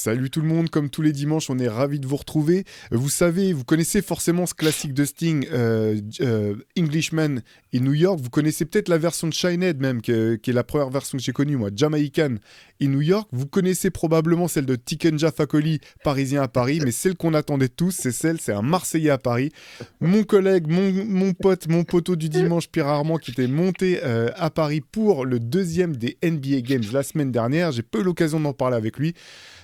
Salut tout le monde, comme tous les dimanches, on est ravis de vous retrouver. Vous savez, vous connaissez forcément ce classique de Sting, Englishman in New York. Vous connaissez peut-être la version de Shinehead même, qui est la première version que j'ai connue, moi, Jamaican in New York. Vous connaissez probablement celle de Tikenja Fakoli, Parisien à Paris, mais celle qu'on attendait tous, c'est un Marseillais à Paris. Mon collègue, mon pote, mon poteau du dimanche, Pierre Armand, qui était monté à Paris pour le deuxième des NBA Games la semaine dernière. J'ai pas eu l'occasion d'en parler avec lui.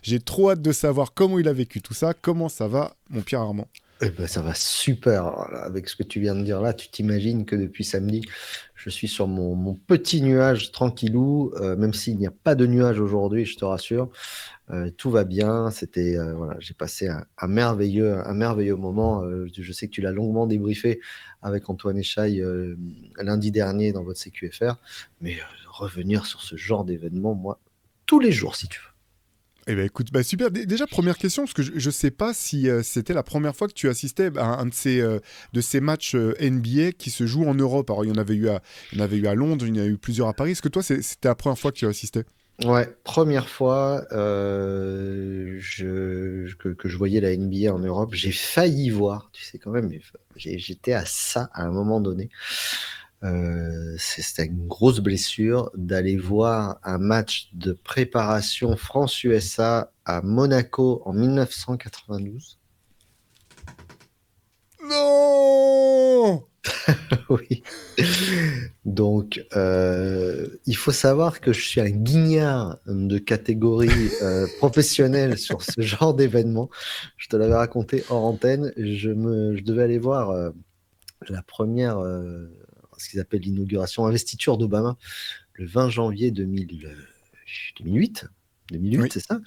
J'ai trop hâte de savoir comment il a vécu tout ça. Comment ça va, mon Pierre Armand? Eh ben, ça va super. Alors là, avec ce que tu viens de dire là, tu t'imagines que depuis samedi, je suis sur mon petit nuage tranquillou, même s'il n'y a pas de nuage aujourd'hui, je te rassure. Tout va bien. Voilà, j'ai passé un merveilleux moment. Je sais que tu l'as longuement débriefé avec Antoine Echaille lundi dernier dans votre CQFR, mais revenir sur ce genre d'événement, moi, tous les jours, si tu veux. Eh ben écoute, bah super. Déjà première question parce que je sais pas si c'était la première fois que tu assistais à un de ces matchs NBA qui se jouent en Europe. Alors il y en avait eu à Londres, il y en a eu plusieurs à Paris. Est-ce que toi c'était la première fois que tu assistais? Ouais, première fois que je voyais la NBA en Europe, j'ai failli voir, tu sais quand même, mais j'étais à ça à un moment donné. C'était une grosse blessure d'aller voir un match de préparation France-USA à Monaco en 1992. Non. Oui. Donc, il faut savoir que je suis un guignard de catégorie professionnelle sur ce genre d'événement. Je te l'avais raconté hors antenne. Je devais aller voir la première, ce qu'ils appellent l'inauguration, investiture d'Obama, le 20 janvier 2008. 2008, Oui. c'est ça?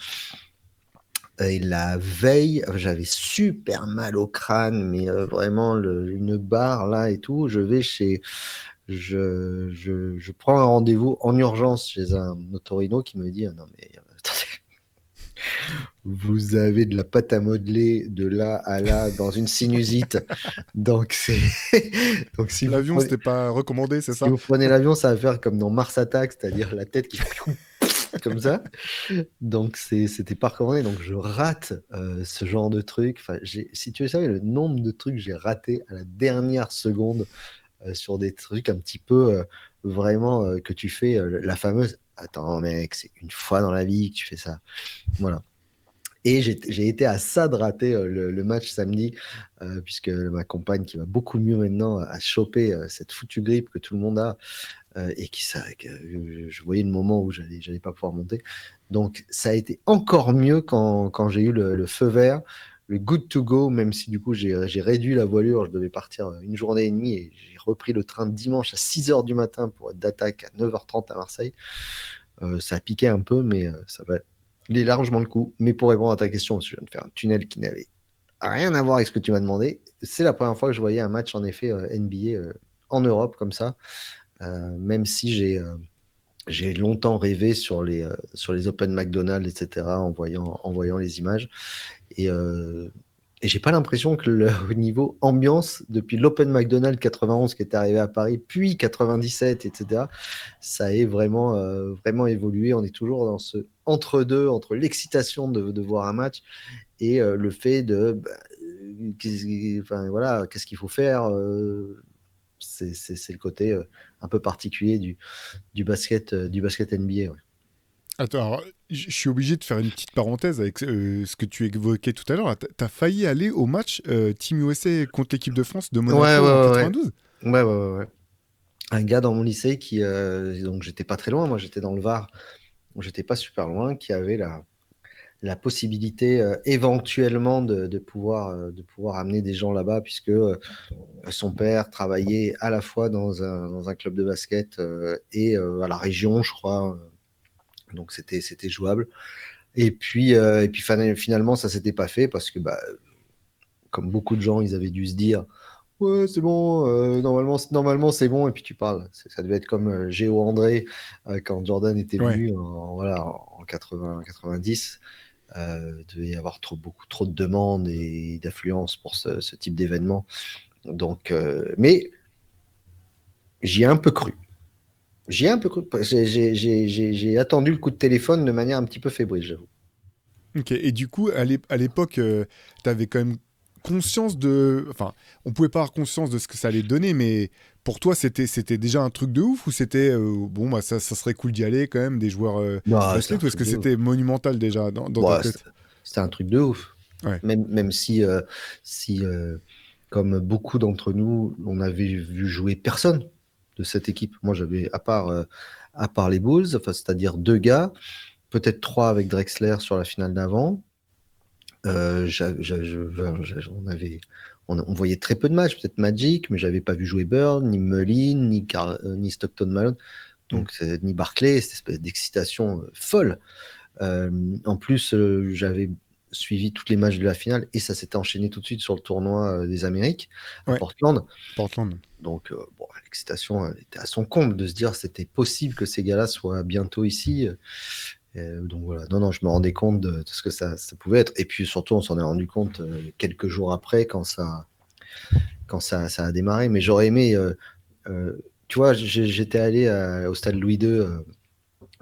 Et la veille, j'avais super mal au crâne, mais vraiment une barre là et tout. Je prends un rendez-vous en urgence chez un otorino qui me dit non mais attendez, vous avez de la pâte à modeler de là à là dans une sinusite, donc c'est donc L'avion c'était pas recommandé, c'est si ça? vous prenez l'avion, ça va faire comme dans Mars Attack, c'est-à-dire la tête qui fait comme ça. Donc c'était pas recommandé. Donc je rate ce genre de truc. Enfin, si tu veux savoir le nombre de trucs que j'ai raté à la dernière seconde sur des trucs un petit peu vraiment que tu fais la fameuse. Attends mec, c'est une fois dans la vie que tu fais ça. Voilà. Et j'ai été à ça de rater le match samedi, puisque ma compagne, qui va beaucoup mieux maintenant, a chopé cette foutue grippe que tout le monde a, et que je voyais le moment où j'allais pas pouvoir monter. Donc ça a été encore mieux quand j'ai eu le feu vert, le good to go, même si du coup j'ai réduit la voilure, je devais partir une journée et demie et j'ai repris le train dimanche à 6 heures du matin pour être d'attaque à 9h30 à Marseille. Ça a piqué un peu, mais ça va. Il est largement le coup. Mais pour répondre à ta question, parce que je viens de faire un tunnel qui n'avait rien à voir avec ce que tu m'as demandé, c'est la première fois que je voyais un match en effet NBA en Europe comme ça. Même si j'ai longtemps rêvé sur les Open McDonald's, etc., en voyant les images. Et, euh, et j'ai pas l'impression que le au niveau ambiance, depuis l'Open McDonald's 91 qui est arrivé à Paris, puis 97, etc., ça ait vraiment évolué. On est toujours dans ce entre-deux, entre l'excitation de voir un match et le fait de enfin, voilà, qu'est-ce qu'il faut faire c'est le côté un peu particulier du basket NBA. Ouais. Attends, alors, je suis obligé de faire une petite parenthèse avec ce que tu évoquais tout à l'heure. T'as failli aller au match Team USA contre l'équipe de France de Ouais, ouais, Monaco en ouais, ouais. 92. Ouais, ouais, ouais, ouais. Un gars dans mon lycée donc j'étais pas très loin, moi j'étais dans le Var, donc j'étais pas super loin, qui avait la possibilité éventuellement de pouvoir amener des gens là-bas, puisque son père travaillait à la fois dans un club de basket et à la région, je crois. Donc c'était jouable. Et puis finalement, ça s'était pas fait parce que, bah, comme beaucoup de gens, ils avaient dû se dire, ouais, c'est bon, normalement c'est bon. Et puis tu parles. Ça devait être comme Géo André quand Jordan était Ouais. venu voilà, en 80, 90. Il devait y avoir beaucoup trop de demandes et d'affluence pour ce type d'événement. Donc, mais j'y ai un peu cru. J'y ai un peu cru. J'ai attendu le coup de téléphone de manière un petit peu fébrile, j'avoue. Ok, et du coup, à l'époque, tu avais quand même conscience de... Enfin, on pouvait pas avoir conscience de ce que ça allait donner, mais pour toi, c'était déjà un truc de ouf ou c'était, bon, bah, ça serait cool d'y aller quand même, des joueurs de Non, c'était un basket, ou est-ce truc que de ouf. c'était monumental déjà dans ta Bon, c'était tête? c'était un truc de ouf. Ouais, Même si, comme beaucoup d'entre nous, on avait vu jouer personne de cette équipe. Moi, j'avais, à part les Bulls, enfin, c'est-à-dire deux gars, peut-être trois avec Drexler sur la finale d'avant. On voyait très peu de matchs, peut-être Magic, mais j'avais pas vu jouer Bird, ni Mullin, ni Stockton Malone, hmm, donc ni Barclay, cette espèce d'excitation folle. En plus, j'avais suivi toutes les matchs de la finale et ça s'était enchaîné tout de suite sur le tournoi des Amériques à ouais, Portland. Portland. Donc, bon, l'excitation était à son comble de se dire c'était possible que ces gars-là soient bientôt ici. Donc voilà, non, non, je me rendais compte de ce que ça pouvait être. Et puis surtout, on s'en est rendu compte quelques jours après quand ça a démarré. Mais j'aurais aimé, euh, tu vois, j'étais allé au stade Louis II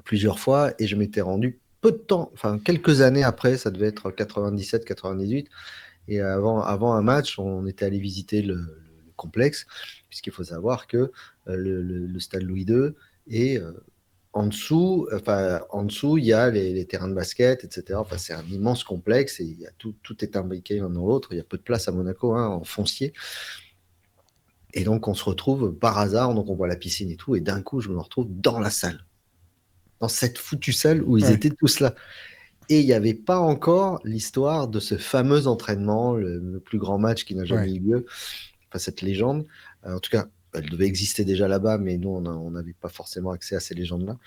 plusieurs fois et je m'étais rendu peu de temps, enfin quelques années après, ça devait être 97, 98. Et avant un match, on était allé visiter le complexe, puisqu'il faut savoir que le stade Louis II est en dessous, il y a les terrains de basket, etc. Enfin, c'est un immense complexe et il y a tout est imbriqué l'un dans l'autre. Il y a peu de place à Monaco, hein, en foncier. Et donc, on se retrouve par hasard, donc on voit la piscine et tout, et d'un coup, je me retrouve dans la salle, dans cette foutue salle où ils Ouais, étaient tous là. Et il n'y avait pas encore l'histoire de ce fameux entraînement, le plus grand match qui n'a jamais ouais. eu lieu, enfin cette légende. En tout cas, elle devait exister déjà là-bas, mais nous, on n'avait pas forcément accès à ces légendes-là.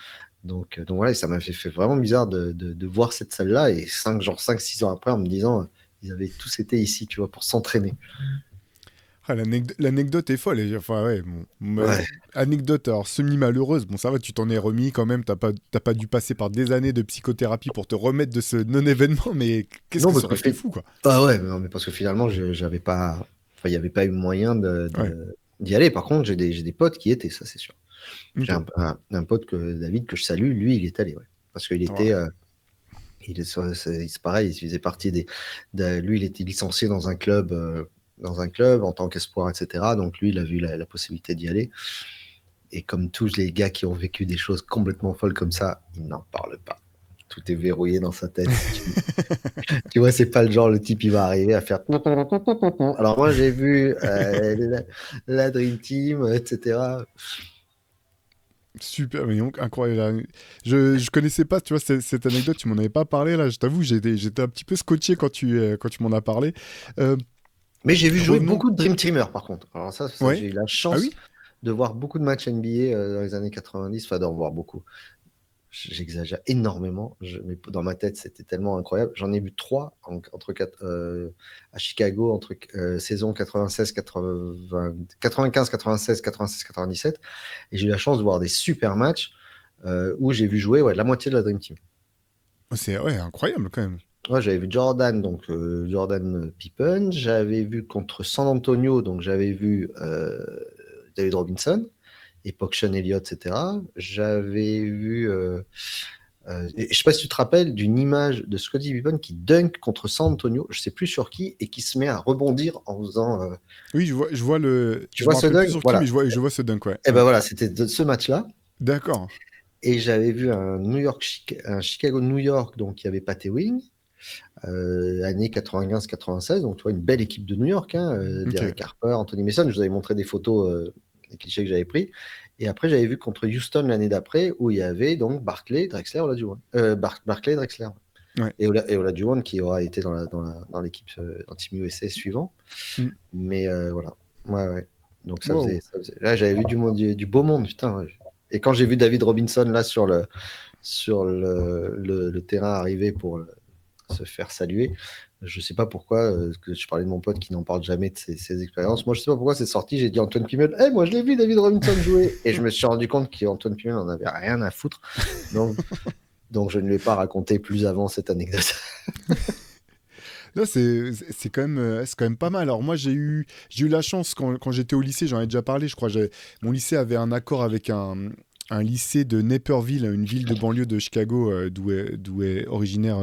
Donc voilà, et ça m'a fait vraiment bizarre de voir cette salle-là, et genre 5, 6 ans après, en me disant, ils avaient tous été ici, tu vois, pour s'entraîner. Ah, l'anecdote est folle. Enfin, ouais, bon, Ouais. anecdote alors semi-malheureuse. Bon, ça va, tu t'en es remis quand même. T'as pas dû passer par des années de psychothérapie pour te remettre de ce non-événement, mais qu'est-ce Non, que parce ça que aurait été fou, quoi. ah ouais, non, mais parce que finalement, j'avais pas, enfin, il n'y avait pas eu moyen Ouais, d'y aller. Par contre, j'ai des potes qui étaient, ça c'est sûr. J'ai ok. un pote David, que je salue, lui, il est allé, ouais. Parce qu'il était, Ouais. c'est pareil, il faisait partie lui, il était licencié dans un club en tant qu'espoir, etc. Donc lui, il a vu la possibilité d'y aller. Et comme tous les gars qui ont vécu des choses complètement folles comme ça, il n'en parle pas. Tout est verrouillé dans sa tête. Tu vois, c'est pas le genre, le type, il va arriver à faire. Alors moi, j'ai vu la Dream Team, etc. Super, mais donc, incroyable. Je connaissais pas, tu vois, cette anecdote, tu m'en avais pas parlé, là. Je t'avoue, j'étais un petit peu scotché quand tu m'en as parlé. Euh, Mais j'ai vu jouer revenons. beaucoup de Dream Teamers, par contre. Alors ça, Ouais. j'ai eu la Ah chance oui? de voir beaucoup de matchs NBA dans les années 90, enfin d'en voir beaucoup. J'exagère énormément, mais dans ma tête, c'était tellement incroyable. J'en ai vu trois à Chicago entre saison 96, 80, 95, 96, 96, 97. Et j'ai eu la chance de voir des super matchs où j'ai vu jouer, ouais, la moitié de la Dream Team. C'est ouais, incroyable quand même. Ouais, j'avais vu Jordan, donc Jordan Pippen. J'avais vu contre San Antonio, donc j'avais vu David Robinson, époque Sean Elliott, etc. J'avais vu, et je sais pas si tu te rappelles d'une image de Scottie Pippen qui dunk contre San Antonio, je sais plus sur qui, et qui se met à rebondir en faisant. Oui, je vois Tu je me vois ce rappelle plus dunk? sur qui, mais Voilà. je vois ce dunk, ouais. Et ben Ouais. voilà, c'était de ce match-là. D'accord. Et j'avais vu un Chicago-New York, donc il y avait Pat Ewing, années 95-96, donc tu vois, une belle équipe de New York, hein, Ok. Derek Harper, Anthony Mason, je vous avais montré des photos, des clichés que j'avais pris. Et après, j'avais vu contre Houston l'année d'après, où il y avait donc Barclay, Drexler, Olajuwon. Barclay, Drexler. Ouais. Et Olajuwon qui aura été dans l'équipe en Team USA suivant. Mm. Mais voilà. Ouais, ouais. Donc Wow. là, j'avais vu du beau monde, putain. Ouais. Et quand j'ai vu David Robinson là sur le terrain arriver pour se faire saluer. Je sais pas pourquoi, que je parlais de mon pote qui n'en parle jamais de ses expériences. Moi, je sais pas pourquoi c'est sorti. J'ai dit Antoine Pimel, hey, moi je l'ai vu David Robinson jouer. Et je me suis rendu compte qu'Antoine Pimel n'en avait rien à foutre. Donc, donc je ne lui ai pas raconté plus avant cette anecdote. Là, c'est quand même pas mal. Alors moi, j'ai eu la chance quand j'étais au lycée, j'en ai déjà parlé, je crois. Mon lycée avait un accord avec un lycée de Naperville, une ville de banlieue de Chicago, d'où est originaire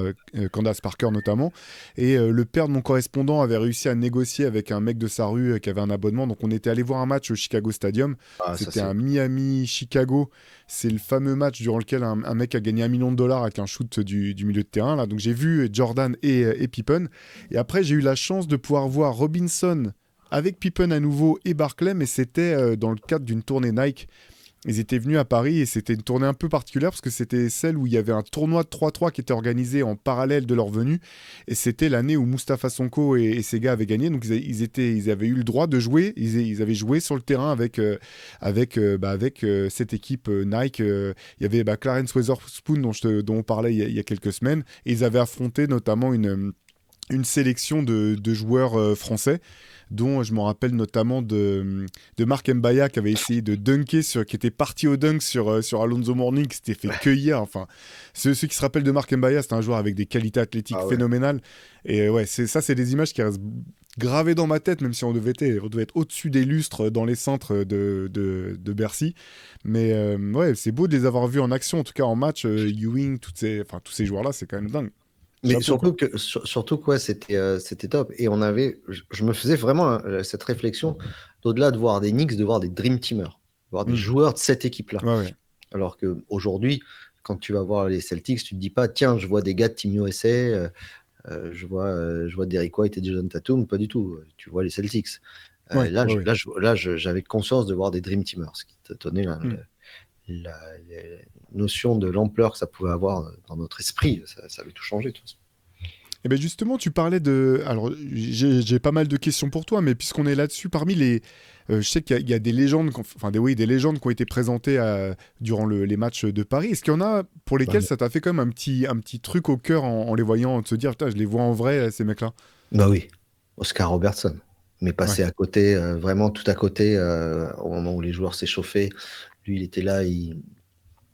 Candace Parker notamment. Et le père de mon correspondant avait réussi à négocier avec un mec de sa rue qui avait un abonnement. Donc on était allé voir un match au Chicago Stadium. Ah, ça C'était c'est. un Miami-Chicago. C'est le fameux match durant lequel un mec a gagné $1 million avec un shoot du milieu de terrain. Là. Donc j'ai vu Jordan et Pippen. Et après, j'ai eu la chance de pouvoir voir Robinson avec Pippen à nouveau et Barkley, mais c'était dans le cadre d'une tournée Nike. Ils étaient venus à Paris et c'était une tournée un peu particulière parce que c'était celle où il y avait un tournoi de 3-3 qui était organisé en parallèle de leur venue. Et c'était l'année où Mustapha Sonko et ses gars avaient gagné. Donc ils avaient eu le droit de jouer. Ils avaient joué sur le terrain avec cette équipe Nike. Il y avait Clarence Weatherspoon dont on parlait il y a quelques semaines. Et ils avaient affronté notamment une sélection de joueurs français, dont je me rappelle notamment de Marc Mbaya qui avait essayé de dunker, qui était parti au dunk sur Alonso Mourning, qui s'était fait cueillir. Enfin, ceux qui se rappellent de Marc Mbaya, c'est un joueur avec des qualités athlétiques Ah ouais. phénoménales. Et ouais, c'est des images qui restent gravées dans ma tête, même si on devait être au-dessus des lustres dans les centres de Bercy. Mais ouais, c'est beau de les avoir vus en action, en tout cas en match. Ewing, tous ces joueurs-là, c'est quand même dingue. Mais Chapeau, quoi. surtout quoi, c'était top. Et je me faisais vraiment cette réflexion, au-delà de voir des Knicks, de voir des Dream Teamers, voir des Hmm. joueurs de cette équipe-là. Ouais, ouais. Alors qu'aujourd'hui, quand tu vas voir les Celtics, tu te dis pas, tiens, je vois des gars de Team USA, je vois Derrick White et Jason Tatum, pas du tout. Tu vois les Celtics. Ouais, ouais, ouais. J'avais conscience de voir des Dream Teamers, ce qui te donnait Hmm. la notion de l'ampleur que ça pouvait avoir dans notre esprit. Ça avait tout changé, tout ça. Et ben justement, tu parlais de. Alors, j'ai pas mal de questions pour toi, mais puisqu'on est là-dessus, parmi les. Je sais qu'il y a des légendes, des légendes qui ont été présentées durant les matchs de Paris. Est-ce qu'il y en a pour lesquelles Bah, ça t'a fait quand même un petit truc au cœur en les voyant, de se dire, putain, je les vois en vrai, ces mecs-là? bah oui, Oscar Robertson. Mais Ouais. passé à côté, vraiment tout à côté, au moment où les joueurs s'échauffaient. Lui, il était là, il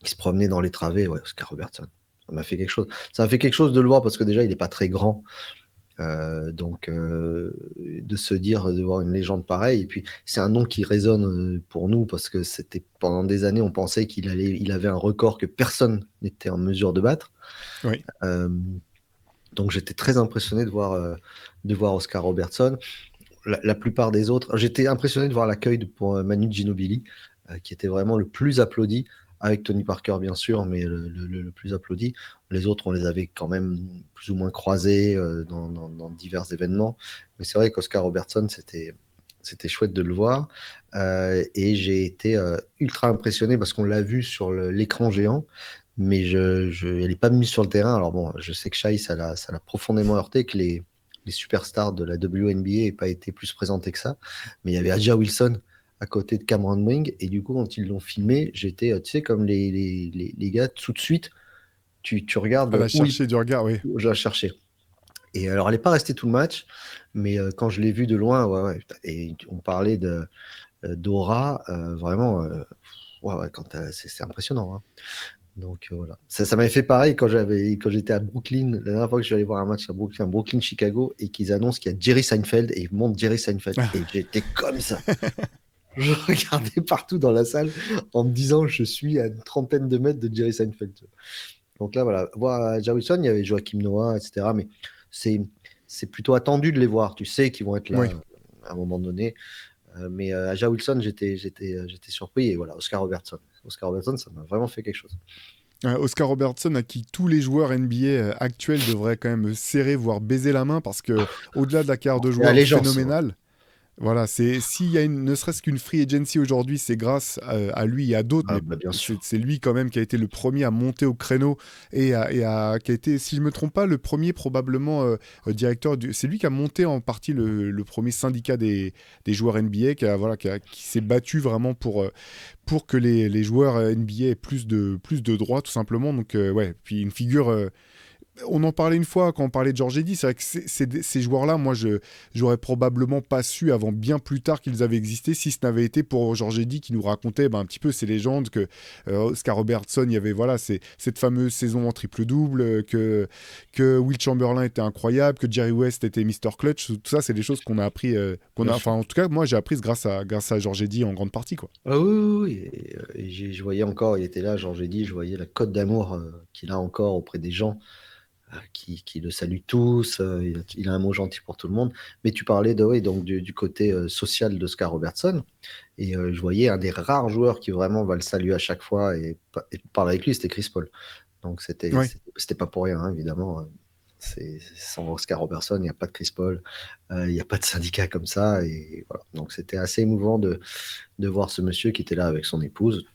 se promenait dans les travées. Ouais, Oscar Robertson. Ça m'a fait quelque chose. Ça m'a fait quelque chose de le voir parce que déjà, il n'est pas très grand. Donc, de se dire, de voir une légende pareille. Et puis, c'est un nom qui résonne pour nous parce que c'était pendant des années, on pensait il avait un record que personne n'était en mesure de battre. Oui. Euh, donc, j'étais très impressionné de voir Oscar Robertson. La plupart des autres, j'étais impressionné de voir l'accueil pour Manu Ginobili, qui était vraiment le plus applaudi, avec Tony Parker bien sûr, mais le plus applaudi. Les autres, on les avait quand même plus ou moins croisés dans divers événements. Mais c'est vrai qu'Oscar Robertson, c'était chouette de le voir. Et j'ai été ultra impressionné parce qu'on l'a vu sur l'écran géant, mais elle n'est pas venue sur le terrain. Alors bon, je sais que Shai, ça l'a profondément heurté que les superstars de la WNBA n'aient pas été plus présentés que ça. Mais il y avait Aja Wilson à côté de Cameron Wing. Et du coup, quand ils l'ont filmé, j'étais, tu sais, comme les gars, tout de suite, tu À regardes la chercher du regard, oui. où je la cherchais. Et alors, elle n'est pas restée tout le match, mais quand je l'ai vue de loin, ouais, ouais, putain. Et on parlait d'aura, vraiment, ouais, ouais, c'est impressionnant, hein. Donc voilà. Ça m'avait fait pareil quand j'étais à Brooklyn, la dernière fois que je suis allé voir un match à Brooklyn-Chicago, et qu'ils annoncent qu'il y a Jerry Seinfeld et ils montent Jerry Seinfeld. Et j'étais comme ça. Je regardais partout dans la salle en me disant je suis à une trentaine de mètres de Jerry Seinfeld. Donc là, voilà. Voir Jerry Wilson, il y avait Joachim Noah, etc. Mais c'est, c'est plutôt attendu de les voir. Tu sais qu'ils vont être là Oui. à un moment donné. Mais Aja Wilson, j'étais surpris. Et voilà, Oscar Robertson. Oscar Robertson, ça m'a vraiment fait quelque chose. Oscar Robertson, à qui tous les joueurs NBA actuels devraient quand même serrer, voire baiser la main, parce que au-delà de la carrière de C'est joueur allégeance. Ouais. phénoménale, voilà, s'il y a ne serait-ce qu'une free agency aujourd'hui, c'est grâce à lui et à d'autres, Ah, mais bah, bien sûr. c'est lui quand même qui a été le premier à monter au créneau qui a été, si je me trompe pas, le premier probablement directeur c'est lui qui a monté en partie le premier syndicat des joueurs NBA, qui s'est battu vraiment pour que les joueurs NBA aient plus de droits, tout simplement. Donc, ouais, puis une figure On en parlait une fois quand on parlait de George Eddy. C'est vrai que ces joueurs-là, moi, j'aurais probablement pas su avant bien plus tard qu'ils avaient existé si ce n'avait été pour George Eddy qui nous racontait un petit peu ces légendes que Oscar Robertson, il y avait voilà, cette fameuse saison en triple-double, que Will Chamberlain était incroyable, que Jerry West était Mister Clutch. Tout ça, c'est des choses qu'on a appris, Bien enfin, sûr. en tout cas, moi, j'ai appris grâce à George Eddy en grande partie, quoi. Ah oui, oui, oui, et je voyais encore, il était là, genre j'ai dit, je voyais la cote d'amour qu'il a encore auprès des gens qui le saluent tous, il a un mot gentil pour tout le monde. Mais tu parlais de, oui, donc du côté social d'Oscar Robertson, et je voyais un des rares joueurs qui vraiment va le saluer à chaque fois et parler avec lui, c'était Chris Paul. Donc Ouais. c'était pas pour rien, hein, évidemment. Sans Oscar Robertson, il n'y a pas de Chris Paul, il n'y a pas de syndicat comme ça. Et voilà. Donc c'était assez émouvant de voir ce monsieur qui était là avec son épouse,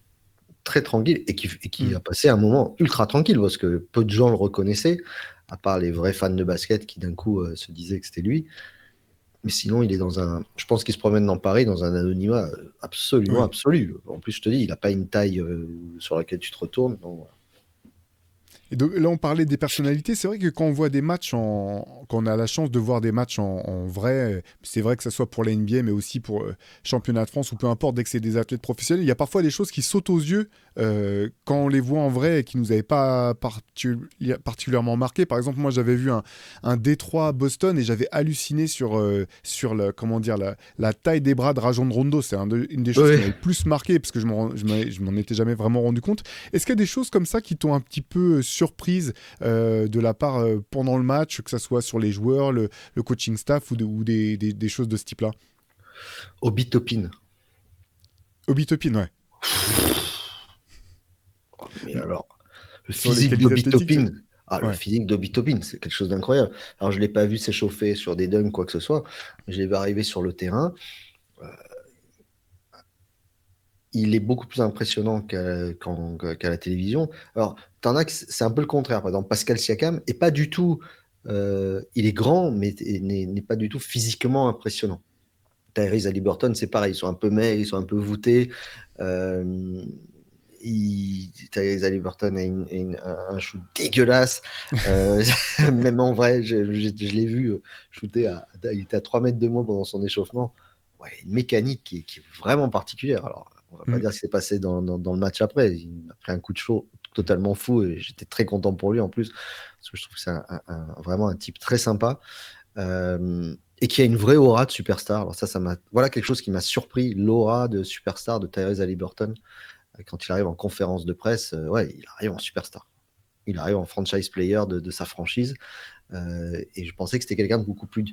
très tranquille, et qui Mm. a passé un moment ultra tranquille, parce que peu de gens le reconnaissaient, à part les vrais fans de basket qui d'un coup se disaient que c'était lui. Mais sinon, il est dans un. Je pense qu'il se promène dans Paris dans un anonymat absolument Ouais. absolu. En plus, je te dis, il n'a pas une taille sur laquelle tu te retournes. Donc, voilà. Et donc, là, on parlait des personnalités. C'est vrai que quand on voit des matchs quand on a la chance de voir des matchs en vrai, c'est vrai que ça soit pour la NBA, mais aussi pour championnat de France ou peu importe, dès que c'est des athlètes professionnels, il y a parfois des choses qui sautent aux yeux quand on les voit en vrai et qui nous avaient pas particulièrement marqué. Par exemple, moi, j'avais vu un Détroit Boston et j'avais halluciné sur comment dire, la taille des bras de Rajon Rondo. C'est une des choses qui Oui, m'avait le plus marqué parce que je m'en étais jamais vraiment rendu compte. Est-ce qu'il y a des choses comme ça qui t'ont un petit peu surprise de la part pendant le match, que ça soit sur les joueurs, le coaching staff ou des choses de ce type-là? Obi Toppin. Obi Toppin, ouais. Mais Le- alors, le sur les physique qualités d'Obi athlétiques, Toppin. Ah, le ouais. physique d'Obi Toppin, c'est quelque chose d'incroyable. Alors, je ne l'ai pas vu s'échauffer sur des dunks, quoi que ce soit. Je l'ai vu arriver sur le terrain. Il est beaucoup plus impressionnant qu'à la télévision. Alors, t'en as que c'est un peu le contraire. Par exemple, Pascal Siakam est pas du tout. Il est grand, mais n'est pas du tout physiquement impressionnant. Tyrese Haliburton, c'est pareil. Ils sont un peu maigres, ils sont un peu voûtés. Euh, Tyrese Haliburton a un shoot dégueulasse. Euh, Même en vrai, je l'ai vu shooter il était à 3 mètres de moi pendant son échauffement. Ouais, une mécanique qui est vraiment particulière. Alors, on va pas Mm. dire ce qui s'est passé dans le match après. Il a pris un coup de chaud totalement fou et j'étais très content pour lui en plus, parce que je trouve que c'est vraiment un type très sympa et qui a une vraie aura de superstar. Alors voilà quelque chose qui m'a surpris, l'aura de superstar de Tyrese Haliburton. Quand il arrive en conférence de presse, ouais, il arrive en superstar. Il arrive en franchise player de sa franchise. Et je pensais que c'était quelqu'un de beaucoup plus,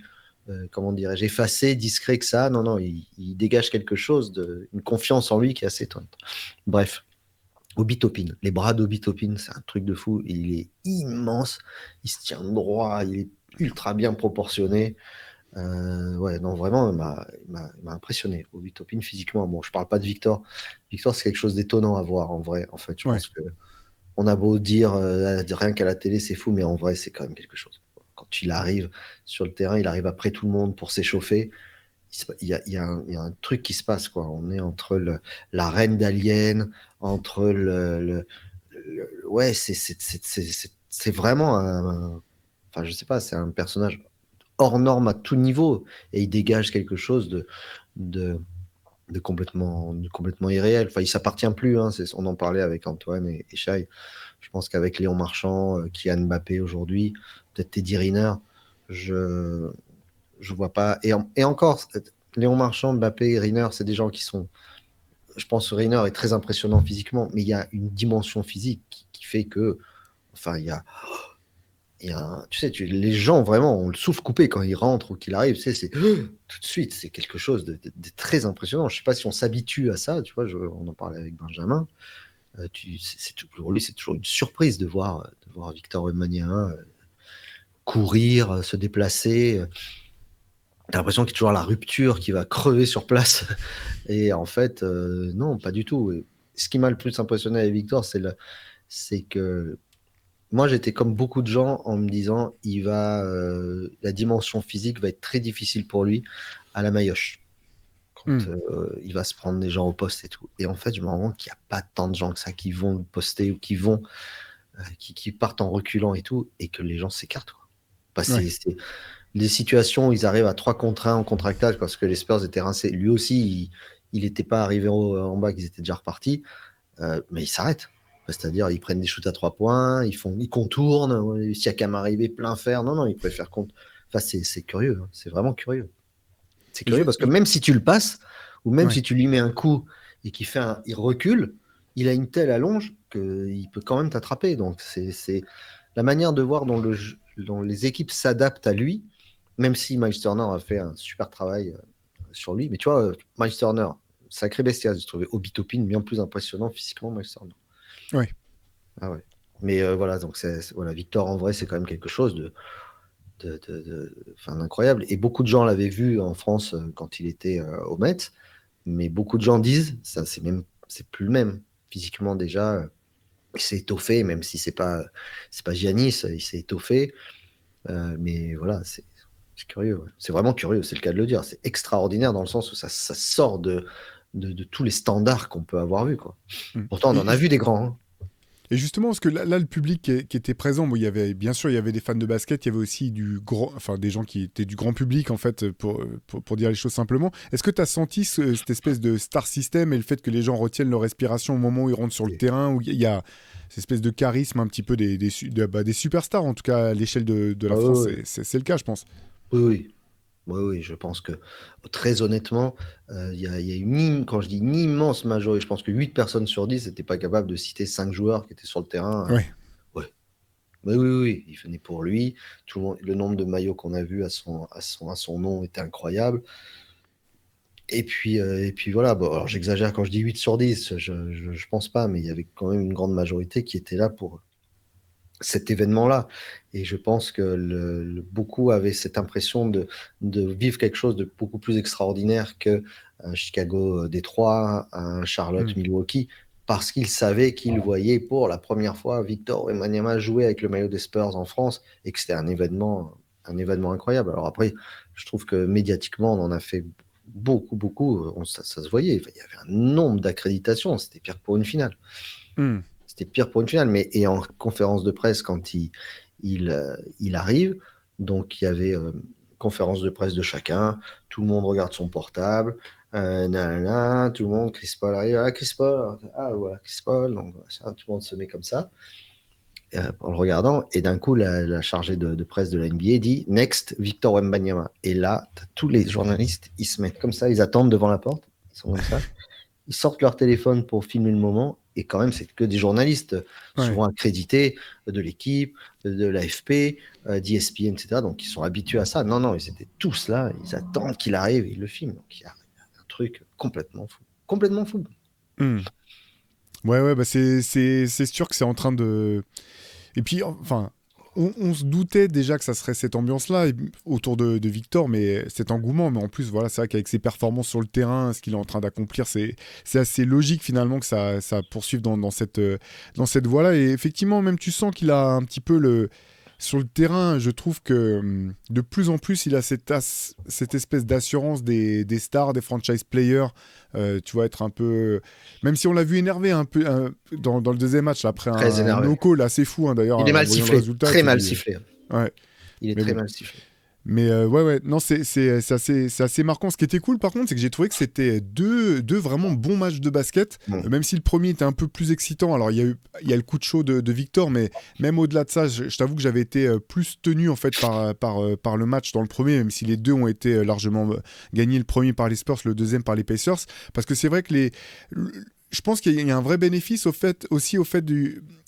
comment dirais-je, effacé, discret que ça. Non, non, il dégage quelque chose, une confiance en lui qui est assez étonnante. Bref, Obi Toppin, les bras d'Obi Toppin, c'est un truc de fou. Il est immense, il se tient droit, il est ultra bien proportionné. Ouais, non, vraiment, il m'a impressionné. Obi Toppin physiquement. Bon, je parle pas de Victor. Victor, c'est quelque chose d'étonnant à voir en vrai. En fait, je Ouais. pense que on a beau dire rien qu'à la télé, c'est fou, mais en vrai, c'est quand même quelque chose. Quand il arrive sur le terrain, il arrive après tout le monde pour s'échauffer. Il y a un truc qui se passe, quoi. On est entre la reine d'Alien, entre ouais, c'est vraiment enfin, je sais pas, c'est un personnage hors norme à tout niveau et il dégage quelque chose de, de complètement irréel. Enfin, il s'appartient plus, hein, on en parlait avec Antoine et Shai. Je pense qu'avec Léon Marchand, Kylian Mbappé aujourd'hui, peut-être Teddy Riner, je je vois pas. Et encore, Léon Marchand, Mbappé, Riner, c'est des gens qui sont. Je pense que Riner est très impressionnant physiquement, mais il y a une dimension physique qui fait que, enfin, tu sais, les gens vraiment ont le souffle coupé quand ils rentrent ou qu'il arrive. Tu sais, c'est tout de suite, c'est quelque chose de très impressionnant. Je sais pas si on s'habitue à ça. Tu vois, on en parlait avec Benjamin. Pour lui, c'est toujours une surprise de voir Victor Wembanyama courir, se déplacer. T'as l'impression qu'il y a toujours la rupture qui va crever sur place. Et en fait, non, pas du tout. Et ce qui m'a le plus impressionné avec Victor, c'est que moi, j'étais comme beaucoup de gens en me disant, la dimension physique va être très difficile pour lui à la Maillotche. Quand Mm. il va se prendre des gens au poste et tout. Et en fait, je me rends compte qu'il n'y a pas tant de gens que ça qui vont le poster ou qui vont qui partent en reculant et tout, et que les gens s'écartent, quoi. Bah, Ouais. c'est les situations où ils arrivent à 3 contre 1 en contre-attaque parce que les Spurs étaient rincés. Lui aussi, il n'était pas arrivé en bas, qu'ils étaient déjà repartis. Mais ils s'arrêtent. C'est-à-dire, ils prennent des shoots à 3 points, ils contournent. Siakam arrivé plein fer. Non, non, ils préfèrent contre. Enfin, c'est curieux. Hein. C'est vraiment curieux. C'est Et curieux parce que même si tu le passes, ou même ouais. si tu lui mets un coup et il recule, il a une telle allonge qu'il peut quand même t'attraper. Donc, c'est la manière de voir dont les équipes s'adaptent à lui, même si Miles Turner a fait un super travail sur lui. Mais tu vois, Miles Turner, sacré bestial. J'ai trouvé Obi Toppin bien plus impressionnant physiquement, Miles Turner. Ouais. Ah ouais. Mais voilà, donc voilà, Victor, en vrai, c'est quand même quelque chose enfin, d'incroyable. Et beaucoup de gens l'avaient vu en France quand il était au Met. Mais beaucoup de gens disent, ça, c'est plus le même. Physiquement, déjà, il s'est étoffé, même si c'est pas Giannis, il s'est étoffé. Mais voilà, c'est curieux. Ouais. C'est vraiment curieux, c'est le cas de le dire. C'est extraordinaire dans le sens où ça sort de tous les standards qu'on peut avoir vus, quoi. Mm. Pourtant, on en a vu des grands. Hein. Et justement, parce que là, le public qui était présent, bon, il y avait, bien sûr, il y avait des fans de basket, il y avait aussi enfin, des gens qui étaient du grand public, en fait, pour dire les choses simplement. Est-ce que tu as senti cette espèce de star system et le fait que les gens retiennent leur respiration au moment où ils rentrent sur le terrain, où il y a cette espèce de charisme un petit peu des superstars, en tout cas à l'échelle de Ah la oui, France, oui, c'est le cas, je pense. oui, oui. Oui, oui, je pense que très honnêtement, il y a quand je dis une immense majorité, je pense que 8 personnes sur 10 n'étaient pas capables de citer 5 joueurs qui étaient sur le terrain. Ouais. Ouais. Mais oui, oui, oui, il venait pour lui. Le nombre de maillots qu'on a vu à son nom était incroyable. Et puis voilà, bon, alors j'exagère quand je dis 8 sur 10, je pense pas, mais il y avait quand même une grande majorité qui était là pour cet événement-là. Et je pense que beaucoup avaient cette impression de vivre quelque chose de beaucoup plus extraordinaire que Chicago-Détroit, un Mm. Charlotte-Milwaukee, parce qu'ils savaient qu'ils voyaient pour la première fois Victor Wembanyama jouer avec le maillot des Spurs en France et que c'était un événement incroyable. Alors après, je trouve que médiatiquement, on en a fait beaucoup, beaucoup. Ça se voyait. Enfin, il y avait un nombre d'accréditations. C'était pire que pour une finale. Mm. C'était pire pour une finale. Et en conférence de presse, quand il arrive, donc il y avait conférence de presse de chacun, tout le monde regarde son portable, nanana, tout le monde, Chris Paul arrive, ah Chris Paul, ah voilà Chris Paul, donc ça, tout le monde se met comme ça, en le regardant, et d'un coup la chargée de presse de la NBA dit Next, Victor Wembanyama. Et là, tous les journalistes, ils se mettent comme ça, ils attendent devant la porte, ils sont comme ça. Ils sortent leur téléphone pour filmer le moment, et quand même, c'est que des journalistes, Ouais. souvent accrédités de l'équipe, de l'AFP, d'ESPN, etc. Donc, ils sont habitués à ça. Non, non, ils étaient tous là, ils attendent qu'il arrive et ils le filment. Donc, il y a un truc complètement fou. Complètement fou. Mm. Ouais, ouais, bah c'est sûr que c'est en train de. Et puis, enfin, on se doutait déjà que ça serait cette ambiance-là autour de Victor, mais cet engouement. Mais en plus, voilà, c'est vrai qu'avec ses performances sur le terrain, ce qu'il est en train d'accomplir, c'est assez logique finalement que ça poursuive dans cette voie-là. Et effectivement, même tu sens qu'il a un petit peu le. Sur le terrain, je trouve que de plus en plus, il a cette espèce d'assurance des stars, des franchise players. Tu vois, être un peu. Même si on l'a vu énervé un peu dans le deuxième match, là, après Très un énervé. no-call assez fou, hein, d'ailleurs, Il est en mal voyant le sifflé. résultat, Très tu mal dis. sifflé. Ouais, Il est mais très bon. mal sifflé. Mais ouais, ouais, non, c'est assez marquant. Ce qui était cool, par contre, c'est que j'ai trouvé que c'était deux vraiment bons matchs de basket. Bon. Même si le premier était un peu plus excitant. Alors, il y a le coup de chaud de Victor, mais même au-delà de ça, je t'avoue que j'avais été plus tenu en fait par le match dans le premier, même si les deux ont été largement gagnés. Le premier par les Spurs, le deuxième par les Pacers. Parce que c'est vrai que je pense qu'il y a un vrai bénéfice au fait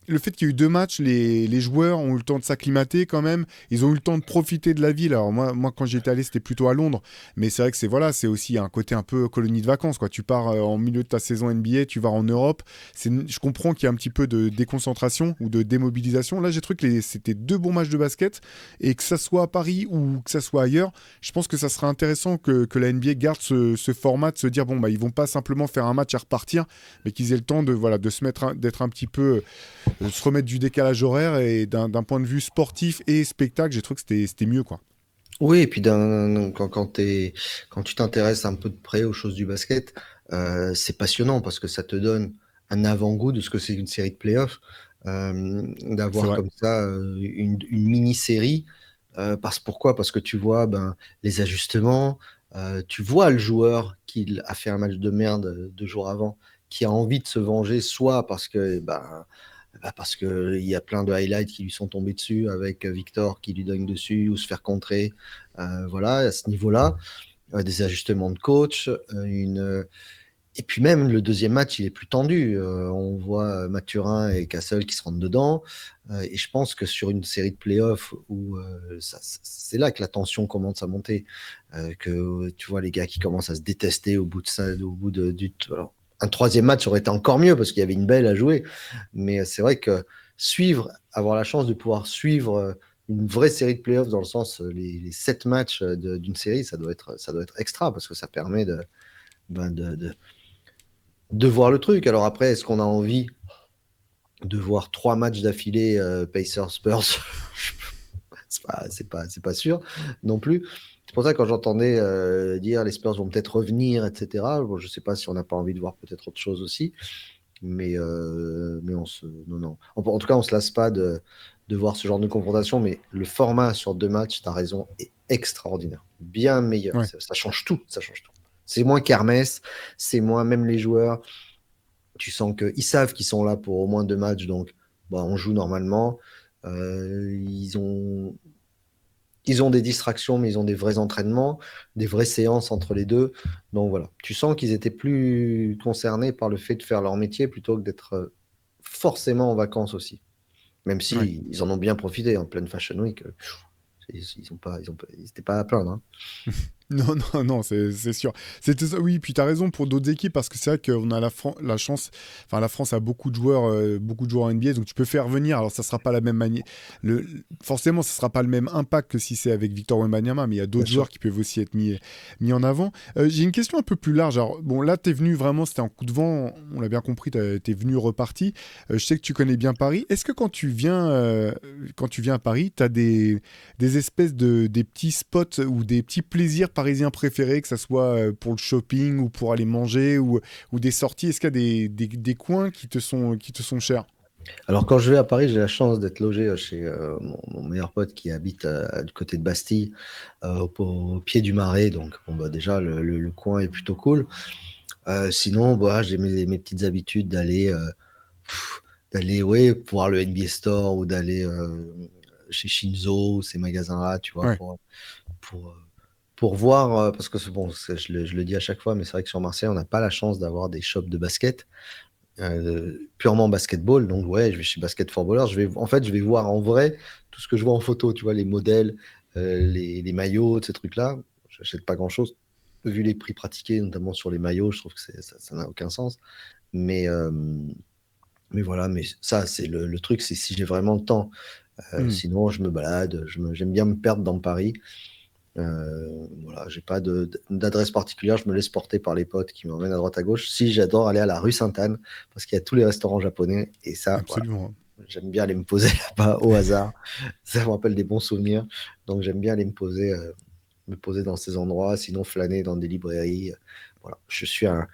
le fait qu'il y ait eu deux matchs, les joueurs ont eu le temps de s'acclimater quand même. Ils ont eu le temps de profiter de la ville. Alors moi quand j'étais allé, c'était plutôt à Londres. Mais c'est vrai que c'est aussi un côté un peu colonie de vacances, quoi. Tu pars en milieu de ta saison NBA, tu vas en Europe. Je comprends qu'il y a un petit peu de déconcentration ou de démobilisation. Là, j'ai trouvé que c'était deux bons matchs de basket. Et que ça soit à Paris ou que ça soit ailleurs, je pense que ça serait intéressant que la NBA garde ce format de se dire, bon, bah, ils vont pas simplement faire un match et repartir, mais qu'ils aient le temps de se mettre, d'être un petit peu se remettre du décalage horaire et d'un point de vue sportif et spectacle, j'ai trouvé que c'était mieux, quoi. Oui, et puis quand tu t'intéresses un peu de près aux choses du basket, c'est passionnant parce que ça te donne un avant-goût de ce que c'est une série de playoffs. C'est d'avoir vrai. comme ça une mini-série. Pourquoi? Parce que tu vois les ajustements, tu vois le joueur qui a fait un match de merde 2 jours avant, qui a envie de se venger, soit parce que il y a plein de highlights qui lui sont tombés dessus avec Victor qui lui donne dessus ou se faire contrer. Voilà, à ce niveau-là, des ajustements de coach, et puis même le deuxième match, il est plus tendu. On voit Mathurin et Castle qui se rentrent dedans. Et je pense que sur une série de playoffs où c'est là que la tension commence à monter, que tu vois les gars qui commencent à se détester au bout de ça, alors, un troisième match aurait été encore mieux parce qu'il y avait une belle à jouer. Mais c'est vrai que avoir la chance de pouvoir suivre une vraie série de playoffs dans le sens les 7 matchs d'une série, ça doit être extra parce que ça permet ben, de voir le truc. Alors après, est-ce qu'on a envie de voir 3 matchs d'affilée Pacers Spurs? C'est pas sûr non plus. C'est pour ça que quand j'entendais dire les Spurs vont peut-être revenir, etc. Bon, je sais pas si on n'a pas envie de voir peut-être autre chose aussi, mais non, non. En tout cas, on se lasse pas de voir ce genre de confrontation, mais le format sur 2 matchs, tu as raison, est extraordinaire, bien meilleur. Ouais. Ça change tout, ça change tout. C'est moins kermesse, c'est moins même les joueurs. Tu sens qu'ils savent qu'ils sont là pour au moins 2 matchs, donc on joue normalement. Ils ont des distractions, mais ils ont des vrais entraînements, des vraies séances entre les deux. Donc voilà, tu sens qu'ils étaient plus concernés par le fait de faire leur métier plutôt que d'être forcément en vacances aussi. Même Ouais. si ils en ont bien profité en pleine Fashion Week. Ils n'étaient pas à plaindre, hein. Non, non, non, c'est sûr. C'était ça, oui, puis tu as raison pour d'autres équipes parce que c'est vrai qu'on a la chance, enfin la France a beaucoup de joueurs en NBA, donc tu peux faire venir. Alors ça sera pas la même manière, forcément, ça sera pas le même impact que si c'est avec Victor Wembanyama, mais il y a Bien d'autres sûr. joueurs qui peuvent aussi être mis en avant. J'ai une question un peu plus large. Alors bon, là t'es venu vraiment, c'était un coup de vent, on l'a bien compris, t'es venu reparti. Je sais que tu connais bien Paris. Est-ce que quand tu viens à Paris, t'as des espèces des petits spots ou des petits plaisirs parisiens préférés, que ça soit pour le shopping ou pour aller manger ou des sorties? Est-ce qu'il y a des coins qui te sont chers? Alors quand je vais à Paris, j'ai la chance d'être logé chez mon meilleur pote qui habite du côté de Bastille, au pied du Marais. Donc bon, déjà le coin est plutôt cool. Sinon, j'ai mes petites habitudes d'aller ouais, voir le NBA Store ou d'aller chez Shinzo, ces magasins-là, tu vois, Ouais, pour, euh, pour voir, parce que je le dis à chaque fois, mais c'est vrai que sur Marseille, on n'a pas la chance d'avoir des shops de basket purement basketball. Donc ouais, je vais chez Basket for Ballers. Je vais voir en vrai tout ce que je vois en photo, tu vois, les modèles, les maillots, ces trucs-là. J'achète pas grand-chose. Vu les prix pratiqués, notamment sur les maillots, je trouve que ça n'a aucun sens. Mais, euh, mais voilà, mais ça, c'est le truc, c'est si j'ai vraiment le temps. hmm, Sinon, je me balade, j'aime bien me perdre dans Paris. Voilà, j'ai pas d'adresse particulière, je me laisse porter par les potes qui m'emmènent à droite à gauche. Si j'adore aller à la rue Sainte-Anne parce qu'il y a tous les restaurants japonais et ça, voilà, absolument. j'aime bien aller me poser là-bas au hasard. Ça me rappelle des bons souvenirs, donc j'aime bien aller me poser dans ces endroits, sinon flâner dans des librairies. Voilà, je suis un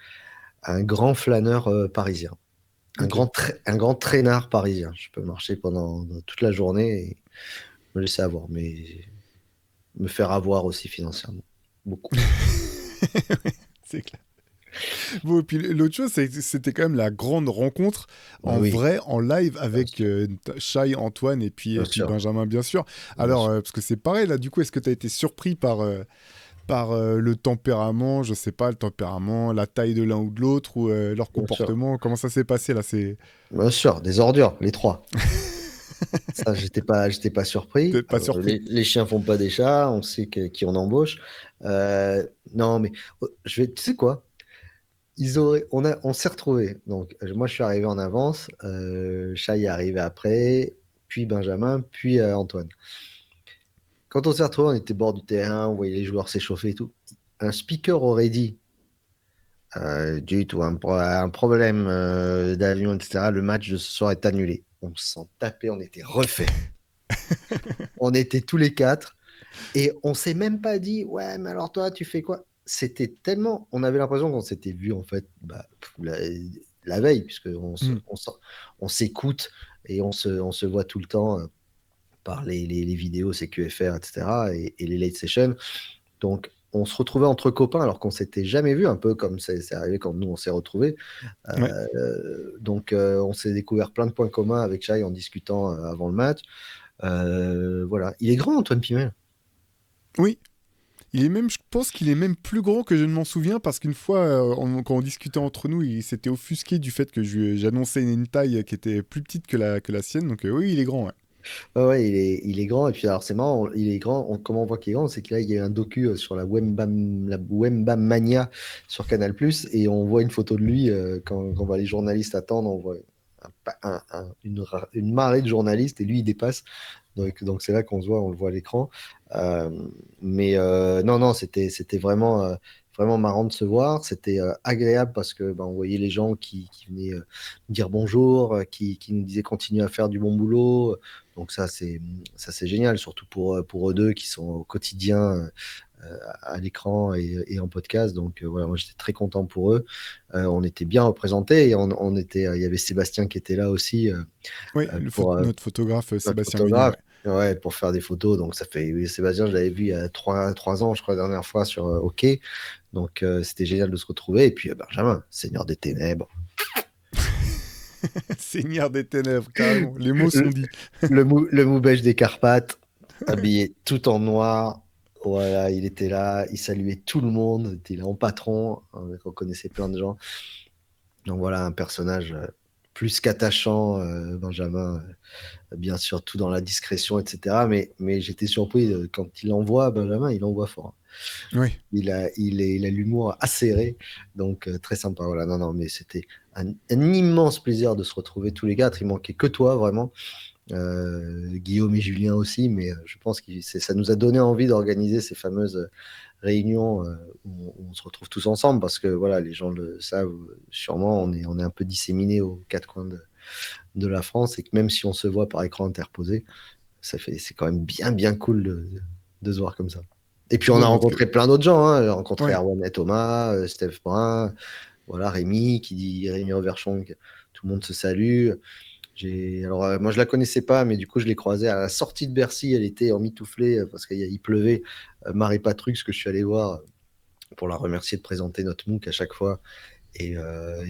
grand flâneur parisien, Ok. un grand traînard parisien. Je peux marcher pendant toute la journée et me laisser avoir, mais me faire avoir aussi financièrement, beaucoup. C'est clair. Bon, et puis l'autre chose, c'était quand même la grande rencontre Bah en oui, vrai, en live bien avec sûr, Shai, Antoine bien et puis sûr, Benjamin, bien sûr. bien Alors, sûr. parce que c'est pareil, là, du coup, est-ce que tu as été surpris par le tempérament, je sais pas, le tempérament, la taille de l'un ou de l'autre, ou leur Bien sûr, comportement? Comment ça s'est passé, là? bien sûr, des ordures, les trois. Ça, j'étais pas surpris. T'es pas surpris? Les chiens font pas des chats, on sait qui on embauche. Non, mais tu sais quoi? On s'est retrouvés. Donc, moi, je suis arrivé en avance. Chai est arrivé après, puis Benjamin, puis Antoine. Quand on s'est retrouvés, on était bord du terrain, on voyait les joueurs s'échauffer et tout. Un speaker aurait dit dû à un problème d'avion, etc., le match de ce soir est annulé. On s'en tapait, on était refait. On était tous les quatre et on s'est même pas dit, ouais, mais alors toi, tu fais quoi? C'était tellement, on avait l'impression qu'on s'était vu en fait la veille, puisqu'on Hmm. on s'écoute et on se voit tout le temps par les vidéos CQFR, etc. Et les late sessions. Donc, on se retrouvait entre copains alors qu'on s'était jamais vu, un peu comme c'est arrivé quand nous on s'est retrouvés. Ouais. Donc, on s'est découvert plein de points communs avec Chai en discutant avant le match. Voilà. Il est grand, Antoine Pimel. Oui. Il est même, je pense qu'il est même plus gros que je ne m'en souviens parce qu'une fois, quand on discutait entre nous, il s'était offusqué du fait que j'annonçais une taille qui était plus petite que la sienne. Donc oui, il est grand. Ouais. Ouais, ouais, il est grand. Et puis, alors, c'est marrant, il est grand. Comment on voit qu'il est grand? C'est qu'il y a un docu sur la Wembam Mania sur Canal+. Et on voit une photo de lui quand on voit les journalistes attendre. On voit une marée de journalistes et lui, il dépasse. Donc c'est là qu'on se voit, on le voit à l'écran. Euh, mais non, non, c'était vraiment, vraiment marrant de se voir. C'était agréable parce que on voyait les gens qui venaient dire bonjour, qui nous disaient continuer à faire du bon boulot. Donc ça c'est génial, surtout pour eux deux qui sont au quotidien à l'écran et en podcast. Donc voilà, moi j'étais très content pour eux. On était bien représentés et on était, il y avait Sébastien qui était là aussi Oui, pour notre photographe notre Sébastien Munier. photographe, Ouais. ouais, pour faire des photos. Donc ça fait, oui, Sébastien, je l'avais vu il y a 3 ans, je crois, la dernière fois sur OK. Donc c'était génial de se retrouver. Et puis Benjamin, Seigneur des Ténèbres. Seigneur des ténèbres, carrément. Les mots sont Le, dits. le Moubèche des Carpates, habillé tout en noir. Voilà, il était là, il saluait tout le monde, il était là en patron, on connaissait plein de gens. Donc voilà, un personnage plus qu'attachant, Benjamin, bien sûr, tout dans la discrétion, etc. Mais j'étais surpris quand il envoie, Benjamin, il envoie fort. Oui. Il a l'humour acéré, donc très sympa. Voilà, non, non, mais c'était un immense plaisir de se retrouver tous les quatre. Il manquait que toi, vraiment. Guillaume et Julien aussi, mais je pense que ça nous a donné envie d'organiser ces fameuses réunions où on se retrouve tous ensemble parce que voilà, les gens le savent sûrement, on est un peu disséminés aux quatre coins de la France et que même si on se voit par écran interposé, c'est quand même bien, bien cool de se voir comme ça. Et puis on a Non, parce que... rencontré plein d'autres gens, hein. On a rencontré Ouais. Erwan et Thomas, Steph Brun, voilà, Rémi qui dit Rémi Overchon, tout le monde se salue. Alors, moi, je la connaissais pas, mais du coup, je l'ai croisée à la sortie de Bercy. Elle était emmitouflée parce qu'il pleuvait. Marie Patrux, que je suis allé voir pour la remercier de présenter notre MOOC à chaque fois. Et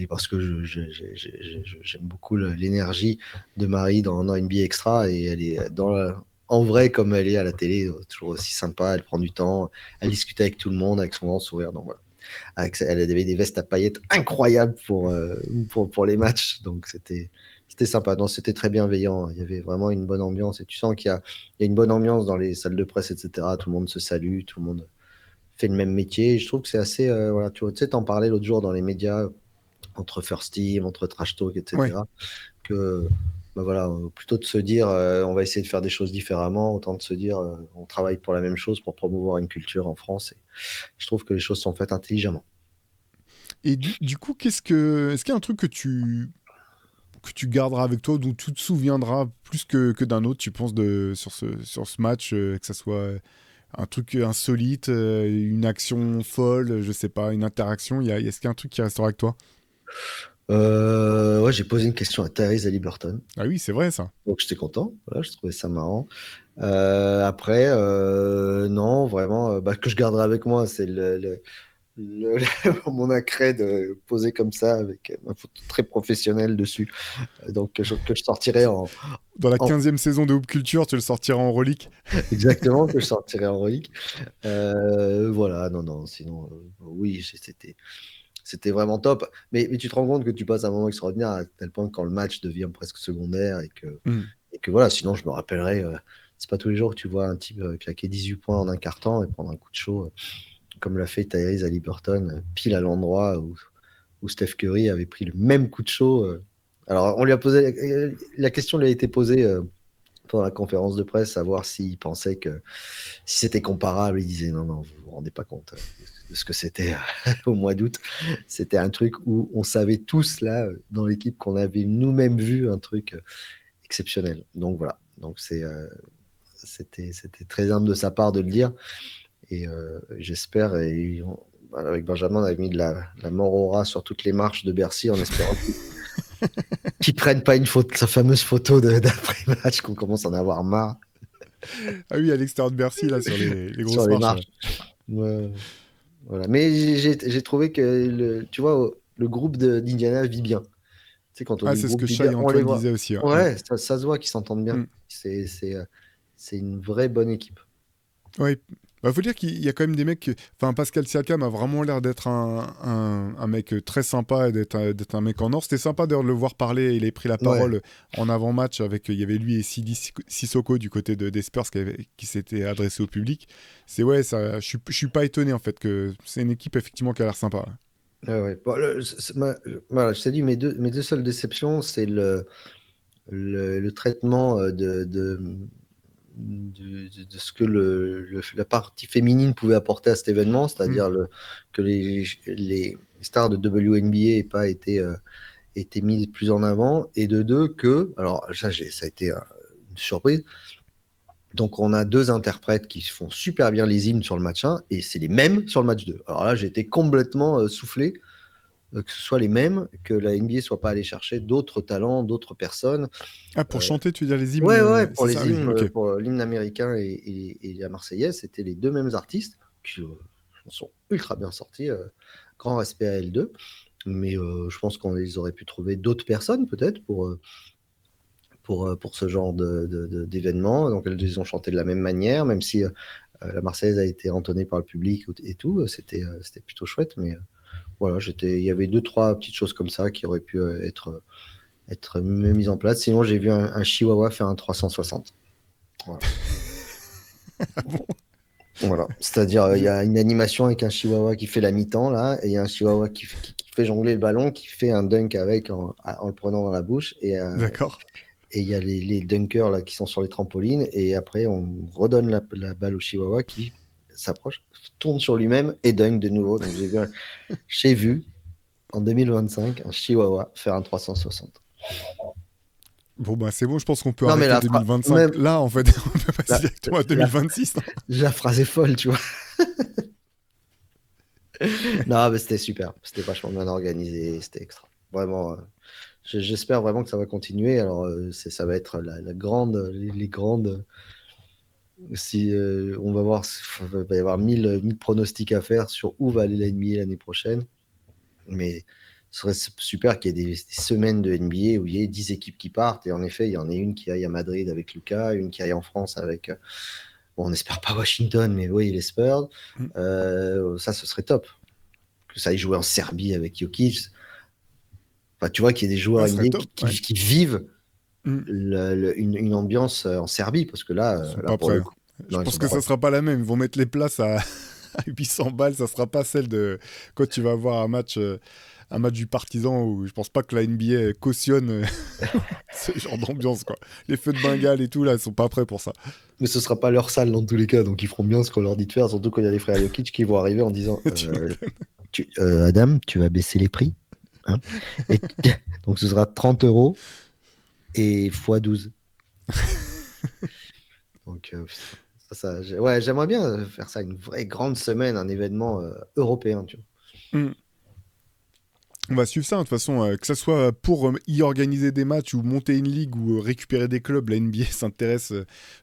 parce que j'aime beaucoup l'énergie de Marie dans NBA Extra. Et elle est en vrai comme elle est à la télé, toujours aussi sympa. Elle prend du temps. Elle discute avec tout le monde avec son grand sourire. Donc voilà. Elle avait des vestes à paillettes incroyables pour les matchs. Donc c'était sympa. Non, c'était très bienveillant. Il y avait vraiment une bonne ambiance. Et tu sens qu'il y a une bonne ambiance dans les salles de presse, etc. Tout le monde se salue, tout le monde fait le même métier. Et je trouve que c'est assez. Voilà, tu sais, t'en parlais l'autre jour dans les médias, entre First Team, entre Trash Talk, Ouais. etc. Que. Voilà, plutôt de se dire on va essayer de faire des choses différemment, autant de se dire on travaille pour la même chose pour promouvoir une culture en France. Et je trouve que les choses sont faites intelligemment. Et du coup, est-ce qu'il y a un truc que tu garderas avec toi, dont tu te souviendras plus que d'un autre, tu penses, sur ce match, que ça soit un truc insolite, une action folle, je sais pas, une interaction, est-ce qu'il y a un truc qui restera avec toi? Ouais, j'ai posé une question à Therese Halliburton, Ah oui, c'est vrai ça. donc j'étais content. Voilà, je trouvais ça marrant. Après, non, vraiment, que je garderai avec moi, c'est mon accred posé comme ça avec ma photo très professionnelle dessus. Donc que je sortirai Dans la en- 15e saison de Hoop Culture, tu le sortiras en relique. exactement, que je sortirai en relique. Voilà, non, non, sinon, oui, c'était vraiment top. Mais tu te rends compte que tu passes un moment extraordinaire à tel point que quand le match devient presque secondaire Hmm. et que voilà, sinon je me rappellerai, c'est pas tous les jours que tu vois un type claquer 18 points en un quart-temps et prendre un coup de chaud, comme l'a fait Tyrese Haliburton, pile à l'endroit où Steph Curry avait pris le même coup de chaud. Alors on lui a posé, la question lui a été posée pendant la conférence de presse, savoir s'il pensait que si c'était comparable. Il disait non, non, vous vous rendez pas compte de ce que c'était au mois d'août. C'était un truc où on savait tous là dans l'équipe qu'on avait nous-mêmes vu un truc exceptionnel. Donc voilà. Donc c'était très humble de sa part de le dire. Et j'espère, avec Benjamin, on avait mis de la mort au rat sur toutes les marches de Bercy en espérant qui prennent pas une photo, sa fameuse photo d'après-match, qu'on commence à en avoir marre Ah oui, à l'extérieur de Bercy, là, sur les sur grosses les marches. marches. Ouais, voilà. Mais j'ai trouvé que, tu vois, le groupe d'Indiana vit bien. Tu sais, quand on Ah, dit le c'est ce groupe que vit Shai bien, et on les Antoine voit. disaient aussi. Ouais. Ouais, ça se voit qu'ils s'entendent bien. Mm. C'est une vraie bonne équipe. Ouais. Bah, faut dire qu'il y a quand même des mecs. Enfin, Pascal Siakam a vraiment l'air d'être un mec très sympa et d'être un mec en or. C'était sympa d'ailleurs de le voir parler. Il a pris la Ouais, parole en avant-match avec. Il y avait lui et Sidi Sissoko du côté des Spurs qui s'était adressé au public. C'est ouais, ça. Je suis pas étonné en fait que c'est une équipe effectivement qui a l'air sympa. ouais, ouais. Bon, voilà, je t'ai dit, mes deux seules déceptions, c'est le traitement de ce que la partie féminine pouvait apporter à cet événement, Mm. c'est-à-dire que les stars de WNBA n'aient pas été mises plus en avant, et de deux, alors ça a été une surprise, donc on a deux interprètes qui font super bien les hymnes sur le match 1, et c'est les mêmes sur le match 2. Alors là, j'ai été complètement soufflé, que ce soit les mêmes, que la NBA soit pas allée chercher d'autres talents, d'autres personnes. Ah, pour chanter, tu veux dire les hymnes, Ouais, ouais, pour c'est ça, les oui, hymnes, ok. pour l'hymne américain et la Marseillaise, c'était les deux mêmes artistes qui sont ultra bien sortis. Grand respect à L2. Mais je pense qu'ils auraient pu trouver d'autres personnes, peut-être, pour ce genre d'événement. Donc, ils ont chanté de la même manière, même si la Marseillaise a été entonnée par le public et tout. C'était plutôt chouette. Mais voilà, il y avait deux, trois petites choses comme ça qui auraient pu être mises en place. Sinon, j'ai vu un Chihuahua faire un 360. Voilà. Ah bon. Voilà. C'est-à-dire, il y a une animation avec un chihuahua qui fait la mi-temps, là, et il y a un chihuahua qui fait jongler le ballon, qui fait un dunk avec en le prenant dans la bouche. D'accord. Et il y a les dunkers là, qui sont sur les trampolines, et après, on redonne la balle au chihuahua qui s'approche, tourne sur lui-même et dunk de nouveau. Donc, j'ai vu en 2025 un chihuahua faire un 360. Bon, bah c'est bon, je pense qu'on peut Non, mais arrêter 2025 même là, en fait. On peut passer la, directement à la, 2026. la phrase est folle, tu vois. Non, mais c'était super. C'était vachement bien organisé. C'était extra. Vraiment, j'espère vraiment que ça va continuer. Alors, ça va être la grande, les grandes. Si on va voir, il va y avoir 1000 pronostics à faire sur où va aller la NBA l'année prochaine. Mais ce serait super qu'il y ait des semaines de NBA où il y ait 10 équipes qui partent. Et en effet, il y en a une qui aille à Madrid avec Lucas, une qui aille en France avec. Bon, on n'espère pas Washington, mais oui, les Spurs. Mm. Ça, ce serait top. Que ça aille jouer en Serbie avec Jokic. Enfin, tu vois qu'il y a des joueurs Ça serait NBA top, ouais. qui vivent Mm. une ambiance en Serbie, parce que Ils sont là pas pour le prêts. coup, Je non, ils pense sont que pas ça prêts. sera pas la même. Ils vont mettre les places à, à 800 balles. Ça sera pas celle de quand tu vas voir un match du Partizan où je pense pas que la NBA cautionne ce genre d'ambiance, quoi. Les feux de Bengale et tout, là, ils sont pas prêts pour ça. Mais ce sera pas leur salle dans tous les cas, donc ils feront bien ce qu'on leur dit de faire, surtout quand il y a les frères Jokic qui vont arriver en disant Tu m'étonnes. Adam, tu vas baisser les prix, hein. Et donc ce sera 30 € et x 12. Donc, ouais, j'aimerais bien faire ça, une vraie grande semaine, un événement européen, tu vois. Mm. On va suivre ça, hein, de toute façon, que ça soit pour y organiser des matchs ou monter une ligue ou récupérer des clubs, la NBA s'intéresse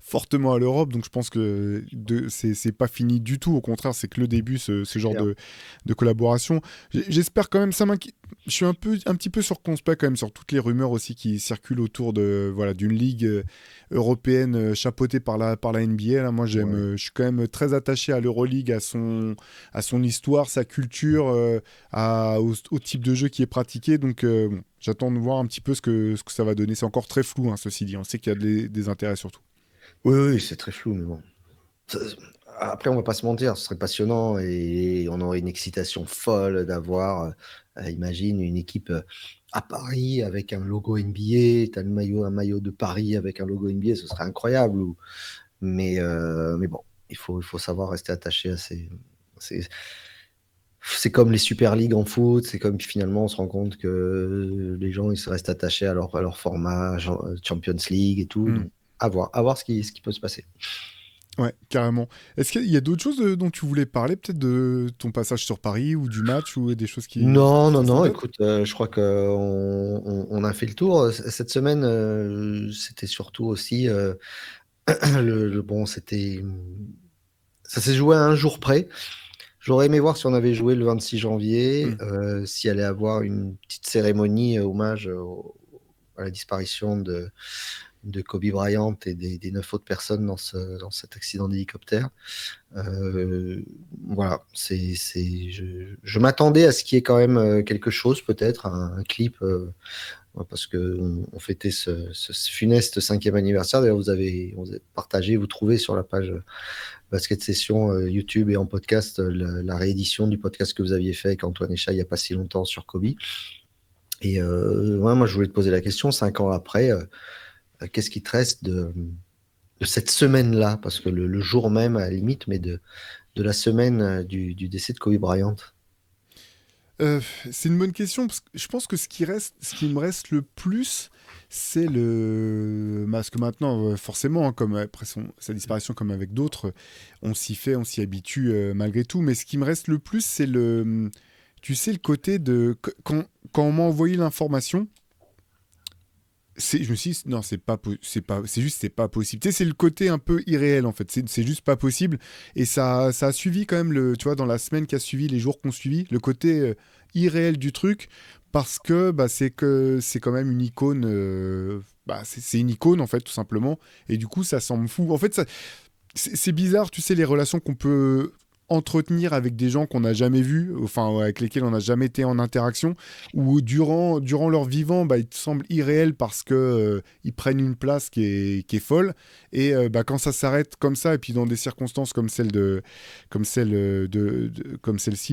fortement à l'Europe, donc je pense que c'est pas fini du tout, au contraire, c'est que le début, ce genre Clair. de collaboration. J'espère quand même, je suis un petit peu circonspect quand même sur toutes les rumeurs aussi qui circulent autour de voilà d'une ligue européenne chapeautée par la NBA. Là, moi, Ouais. je suis quand même très attaché à l'Euroleague, à son histoire, sa culture. Au type de jeu qui est pratiqué. Donc, bon, j'attends de voir un petit peu ce que ça va donner. C'est encore très flou, hein, ceci dit. On sait qu'il y a des intérêts surtout. Oui, oui, c'est très flou, mais bon. Ça- Après, on va pas se mentir, ce serait passionnant et on aurait une excitation folle d'avoir, imagine, une équipe à Paris avec un logo NBA, t'as un maillot de Paris avec un logo NBA, ce serait incroyable. Mais bon, il faut savoir rester attaché à ces- C'est comme les Super Leagues en foot, c'est comme finalement on se rend compte que les gens ils se restent attachés à leur format Champions League et tout. Mm. Donc, à voir ce qui peut se passer. Ouais, carrément. Est-ce qu'il y a d'autres choses dont tu voulais parler, peut-être de ton passage sur Paris ou du match ou des choses qui Non, te non, restent en non, tête? écoute, je crois qu'on on a fait le tour. Cette semaine, c'était surtout aussi, bon, ça s'est joué à un jour près. J'aurais aimé voir si on avait joué le 26 janvier, Hmm. s'il allait avoir une petite cérémonie hommage à la disparition de Kobe Bryant et des 9 autres personnes dans cet accident d'hélicoptère. Euh, voilà, je m'attendais à ce qu'il y ait quand même quelque chose, peut-être, un clip, parce qu'on fêtait ce funeste 5e anniversaire. D'ailleurs, vous avez partagé, vous trouvez sur la page Basket Session YouTube et en podcast la réédition du podcast que vous aviez fait avec Antoine Echa il n'y a pas si longtemps sur Kobe. Et ouais, moi, je voulais te poser la question, 5 ans après, qu'est-ce qui te reste de cette semaine-là? Parce que le jour même, à la limite, mais de la semaine du décès de Kobe Bryant. Euh, c'est une bonne question parce que je pense que ce qui me reste le plus, c'est parce que maintenant, forcément, hein, comme après sa disparition, comme avec d'autres, on s'y fait, on s'y habitue malgré tout. Mais ce qui me reste le plus, c'est tu sais, le côté de quand on m'a envoyé l'information. Je me suis dit, non, c'est juste, c'est pas possible. Tu sais, c'est le côté un peu irréel en fait. C'est juste pas possible. Et ça a suivi quand même tu vois, dans la semaine qui a suivi, les jours qu'on suivi, le côté irréel du truc, parce que c'est quand même une icône. C'est une icône en fait, tout simplement. Et du coup, ça semble fou. En fait, c'est bizarre, tu sais, les relations qu'on peut entretenir avec des gens qu'on n'a jamais vus, enfin avec lesquels on n'a jamais été en interaction, ou durant leur vivant, ils te semblent irréels parce que ils prennent une place qui est folle. Et quand ça s'arrête comme ça, et puis dans des circonstances comme celle-ci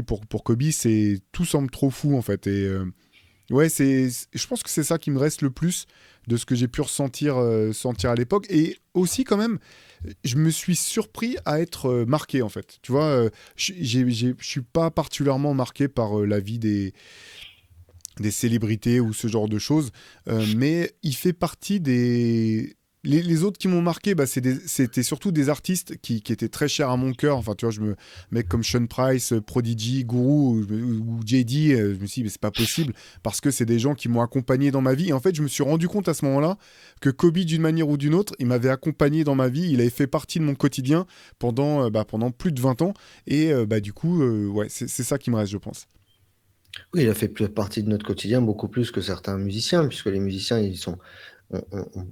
pour Kobe, tout semble trop fou en fait. Et ouais, je pense que c'est ça qui me reste le plus de ce que j'ai pu sentir à l'époque. Et aussi, quand même, je me suis surpris à être marqué, en fait. Tu vois, je suis pas particulièrement marqué par la vie des célébrités ou ce genre de choses, mais il fait partie des. Les autres qui m'ont marqué, c'était surtout des artistes qui étaient très chers à mon cœur. Enfin, tu vois, mec comme Sean Price, Prodigy, Guru ou JD, je me suis dit, mais c'est pas possible parce que c'est des gens qui m'ont accompagné dans ma vie. Et en fait, je me suis rendu compte à ce moment-là que Kobe, d'une manière ou d'une autre, il m'avait accompagné dans ma vie. Il avait fait partie de mon quotidien pendant plus de 20 ans. Et du coup, ouais, c'est ça qui me reste, je pense. Oui, il a fait partie de notre quotidien beaucoup plus que certains musiciens, puisque les musiciens,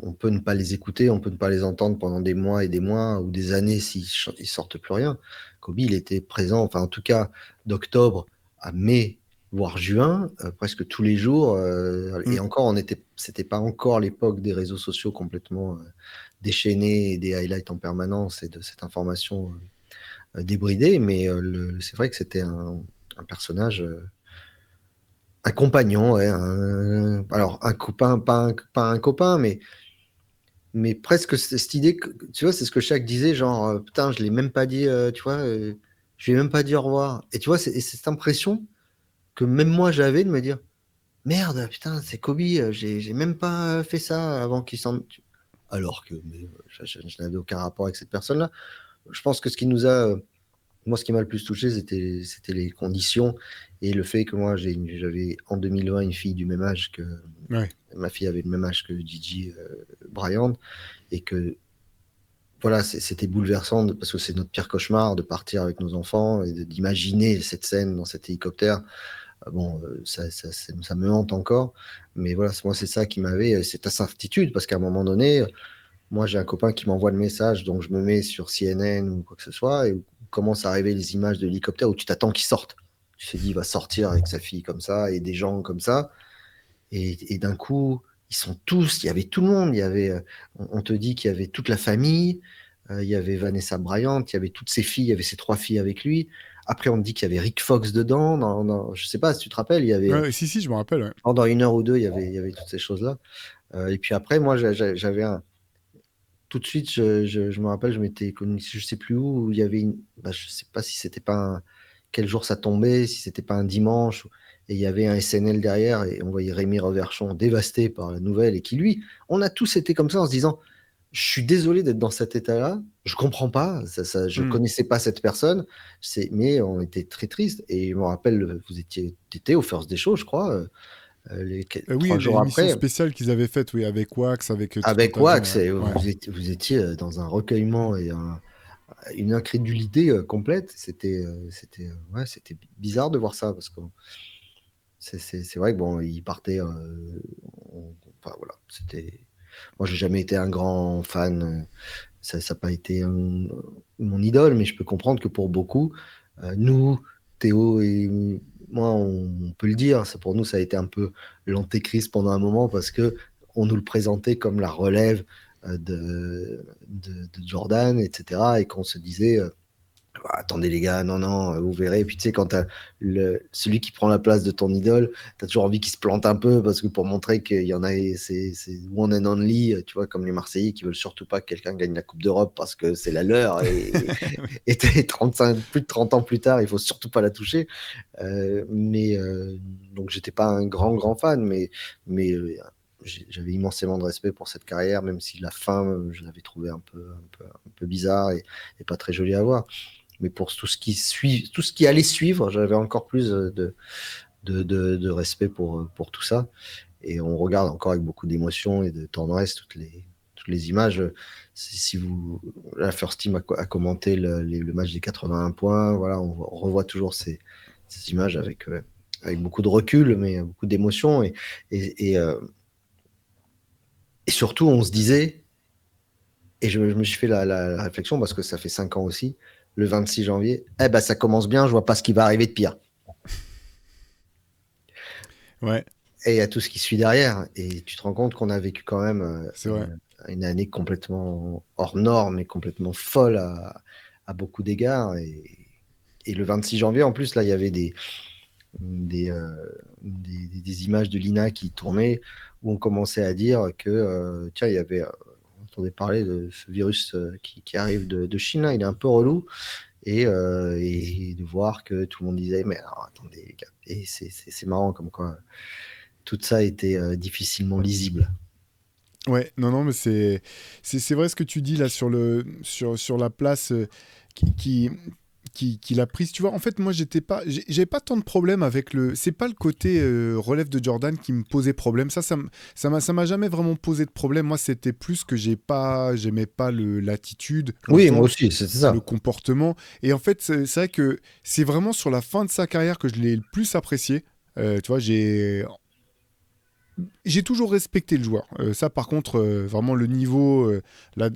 on peut ne pas les écouter, on peut ne pas les entendre pendant des mois et des mois ou des années s'ils sortent plus rien. Kobe, il était présent, enfin en tout cas d'octobre à mai, voire juin, presque tous les jours. Mm. Et encore, c'était pas encore l'époque des réseaux sociaux complètement déchaînés et des highlights en permanence et de cette information débridée, mais c'est vrai que c'était un personnage. Un compagnon, ouais, alors un copain, pas un copain, mais presque cette idée, tu vois, c'est ce que Shaq disait, genre, putain, je l'ai même pas dit, tu vois, je lui ai même pas dit au revoir. Et tu vois, c'est cette impression que même moi j'avais de me dire, merde, putain, c'est Kobe, j'ai même pas fait ça avant qu'il s'en. Alors que je n'avais aucun rapport avec cette personne-là. Je pense que ce qui nous a moi, ce qui m'a le plus touché, c'était les conditions et le fait que moi, j'avais en 2020 une fille du même âge que Ouais. ma fille avait le même âge que Gigi Bryant et que voilà, c'était bouleversant parce que c'est notre pire cauchemar de partir avec nos enfants et d'imaginer cette scène dans cet hélicoptère. Bon, ça me hante encore, mais voilà, moi, c'est ça qui m'avait, cette incertitude parce qu'à un moment donné, moi, j'ai un copain qui m'envoie le message, donc je me mets sur CNN ou quoi que ce soit, et où commencent à arriver les images de l'hélicoptère où tu t'attends qu'il sorte. Tu te dis, il va sortir avec sa fille comme ça, et des gens comme ça. Et d'un coup, ils sont tous, il y avait tout le monde. On te dit qu'il y avait toute la famille, il y avait Vanessa Bryant, il y avait toutes ses filles, il y avait ses 3 filles avec lui. Après, on te dit qu'il y avait Rick Fox dedans. Je sais pas si tu te rappelles, il y avait, Ouais, si, si, je me rappelle. Ouais. pendant 1 heure ou deux, il y avait toutes ces choses-là. Et puis après, moi, j'avais tout de suite, je me rappelle, je m'étais connu, je sais plus où il y avait je sais pas si c'était pas quel jour ça tombait, si c'était pas un dimanche, et il y avait un SNL derrière, et on voyait Rémi Reverchon dévasté par la nouvelle, et qui lui, on a tous été comme ça en se disant, je suis désolé d'être dans cet état-là. Je comprends pas. Je Hmm. connaissais pas cette personne. Mais on était très tristes. Et je me rappelle, t'étais au First des Shows, je crois, Oui, 3 jours l'émission après, spéciale qu'ils avaient faite, oui, avec Wax, avec tout un avec tas de gens, Wax. ouais. Et Ouais. vous étiez dans un recueillement et une incrédulité complète. Ouais, c'était bizarre de voir ça parce que c'est vrai que bon, il partait. Enfin voilà, c'était. Moi, j'ai jamais été un grand fan. Ça n'a pas été mon idole, mais je peux comprendre que pour beaucoup, nous, Théo et moi, on peut le dire, pour nous, ça a été un peu l'antéchrist pendant un moment parce que on nous le présentait comme la relève de Jordan, etc. Et qu'on se disait, ah, attendez les gars, non, non, vous verrez. Et puis tu sais, quand t'as celui qui prend la place de ton idole, t'as toujours envie qu'il se plante un peu parce que pour montrer qu'il y en a, c'est one and only, tu vois, comme les Marseillais qui veulent surtout pas que quelqu'un gagne la Coupe d'Europe parce que c'est la leur et 35, plus de 30 ans plus tard, il faut surtout pas la toucher. Mais donc j'étais pas un grand fan, mais j'avais immensément de respect pour cette carrière, même si la fin, je l'avais trouvé un peu bizarre et pas très jolie à voir. Mais pour tout ce qui allait suivre, j'avais encore plus de respect pour tout ça. Et on regarde encore avec beaucoup d'émotion et de tendresse toutes les images. Si vous, la First Team a commenté le match des 81 points, voilà, on revoit toujours ces images avec beaucoup de recul, mais beaucoup d'émotion. Et surtout, on se disait, et je me suis fait la réflexion parce que ça fait 5 ans aussi, le 26 janvier, eh ben ça commence bien, je vois pas ce qui va arriver de pire. Ouais, Et il y a tout ce qui suit derrière. Et tu te rends compte qu'on a vécu quand même c'est vrai. une année complètement hors norme et complètement folle à beaucoup d'égards. Et le 26 janvier, en plus, là, il y avait des, euh, des images de l'INA qui tournaient où on commençait à dire que, tiens, il y avait, on entendait parler de ce virus qui arrive de Chine, là, il est un peu relou. Et de voir que tout le monde disait, mais alors, attendez, les gars. Et c'est marrant comme quoi tout ça était difficilement lisible. Ouais, non, non, mais c'est vrai ce que tu dis là sur la place qui, qui, qu'il a prise. Tu vois, en fait, moi, j'avais pas tant de problèmes avec le. C'est pas le côté relève de Jordan qui me posait problème. Ça m'a jamais vraiment posé de problème. Moi, c'était plus que j'aimais pas l'attitude, le Oui, moi ton, aussi, c'est le ça. comportement. Et en fait, c'est vrai que c'est vraiment sur la fin de sa carrière que je l'ai le plus apprécié. Tu vois, j'ai toujours respecté le joueur. Ça, par contre, vraiment le niveau, la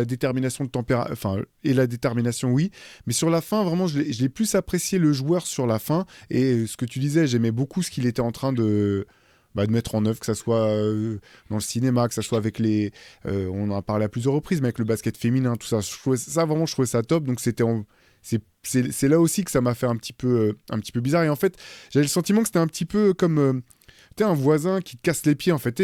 détermination de température, enfin, et la détermination, oui. Mais sur la fin, vraiment, je l'ai plus apprécié le joueur sur la fin. Et ce que tu disais, j'aimais beaucoup ce qu'il était en train de mettre en œuvre, que ça soit dans le cinéma, que ça soit avec les. On en a parlé à plusieurs reprises, mais avec le basket féminin, tout ça. Vraiment, je trouvais ça top. Donc, c'est là aussi que ça m'a fait un petit peu bizarre. Et en fait, j'avais le sentiment que c'était un petit peu comme t'es un voisin qui te casse les pieds en fait.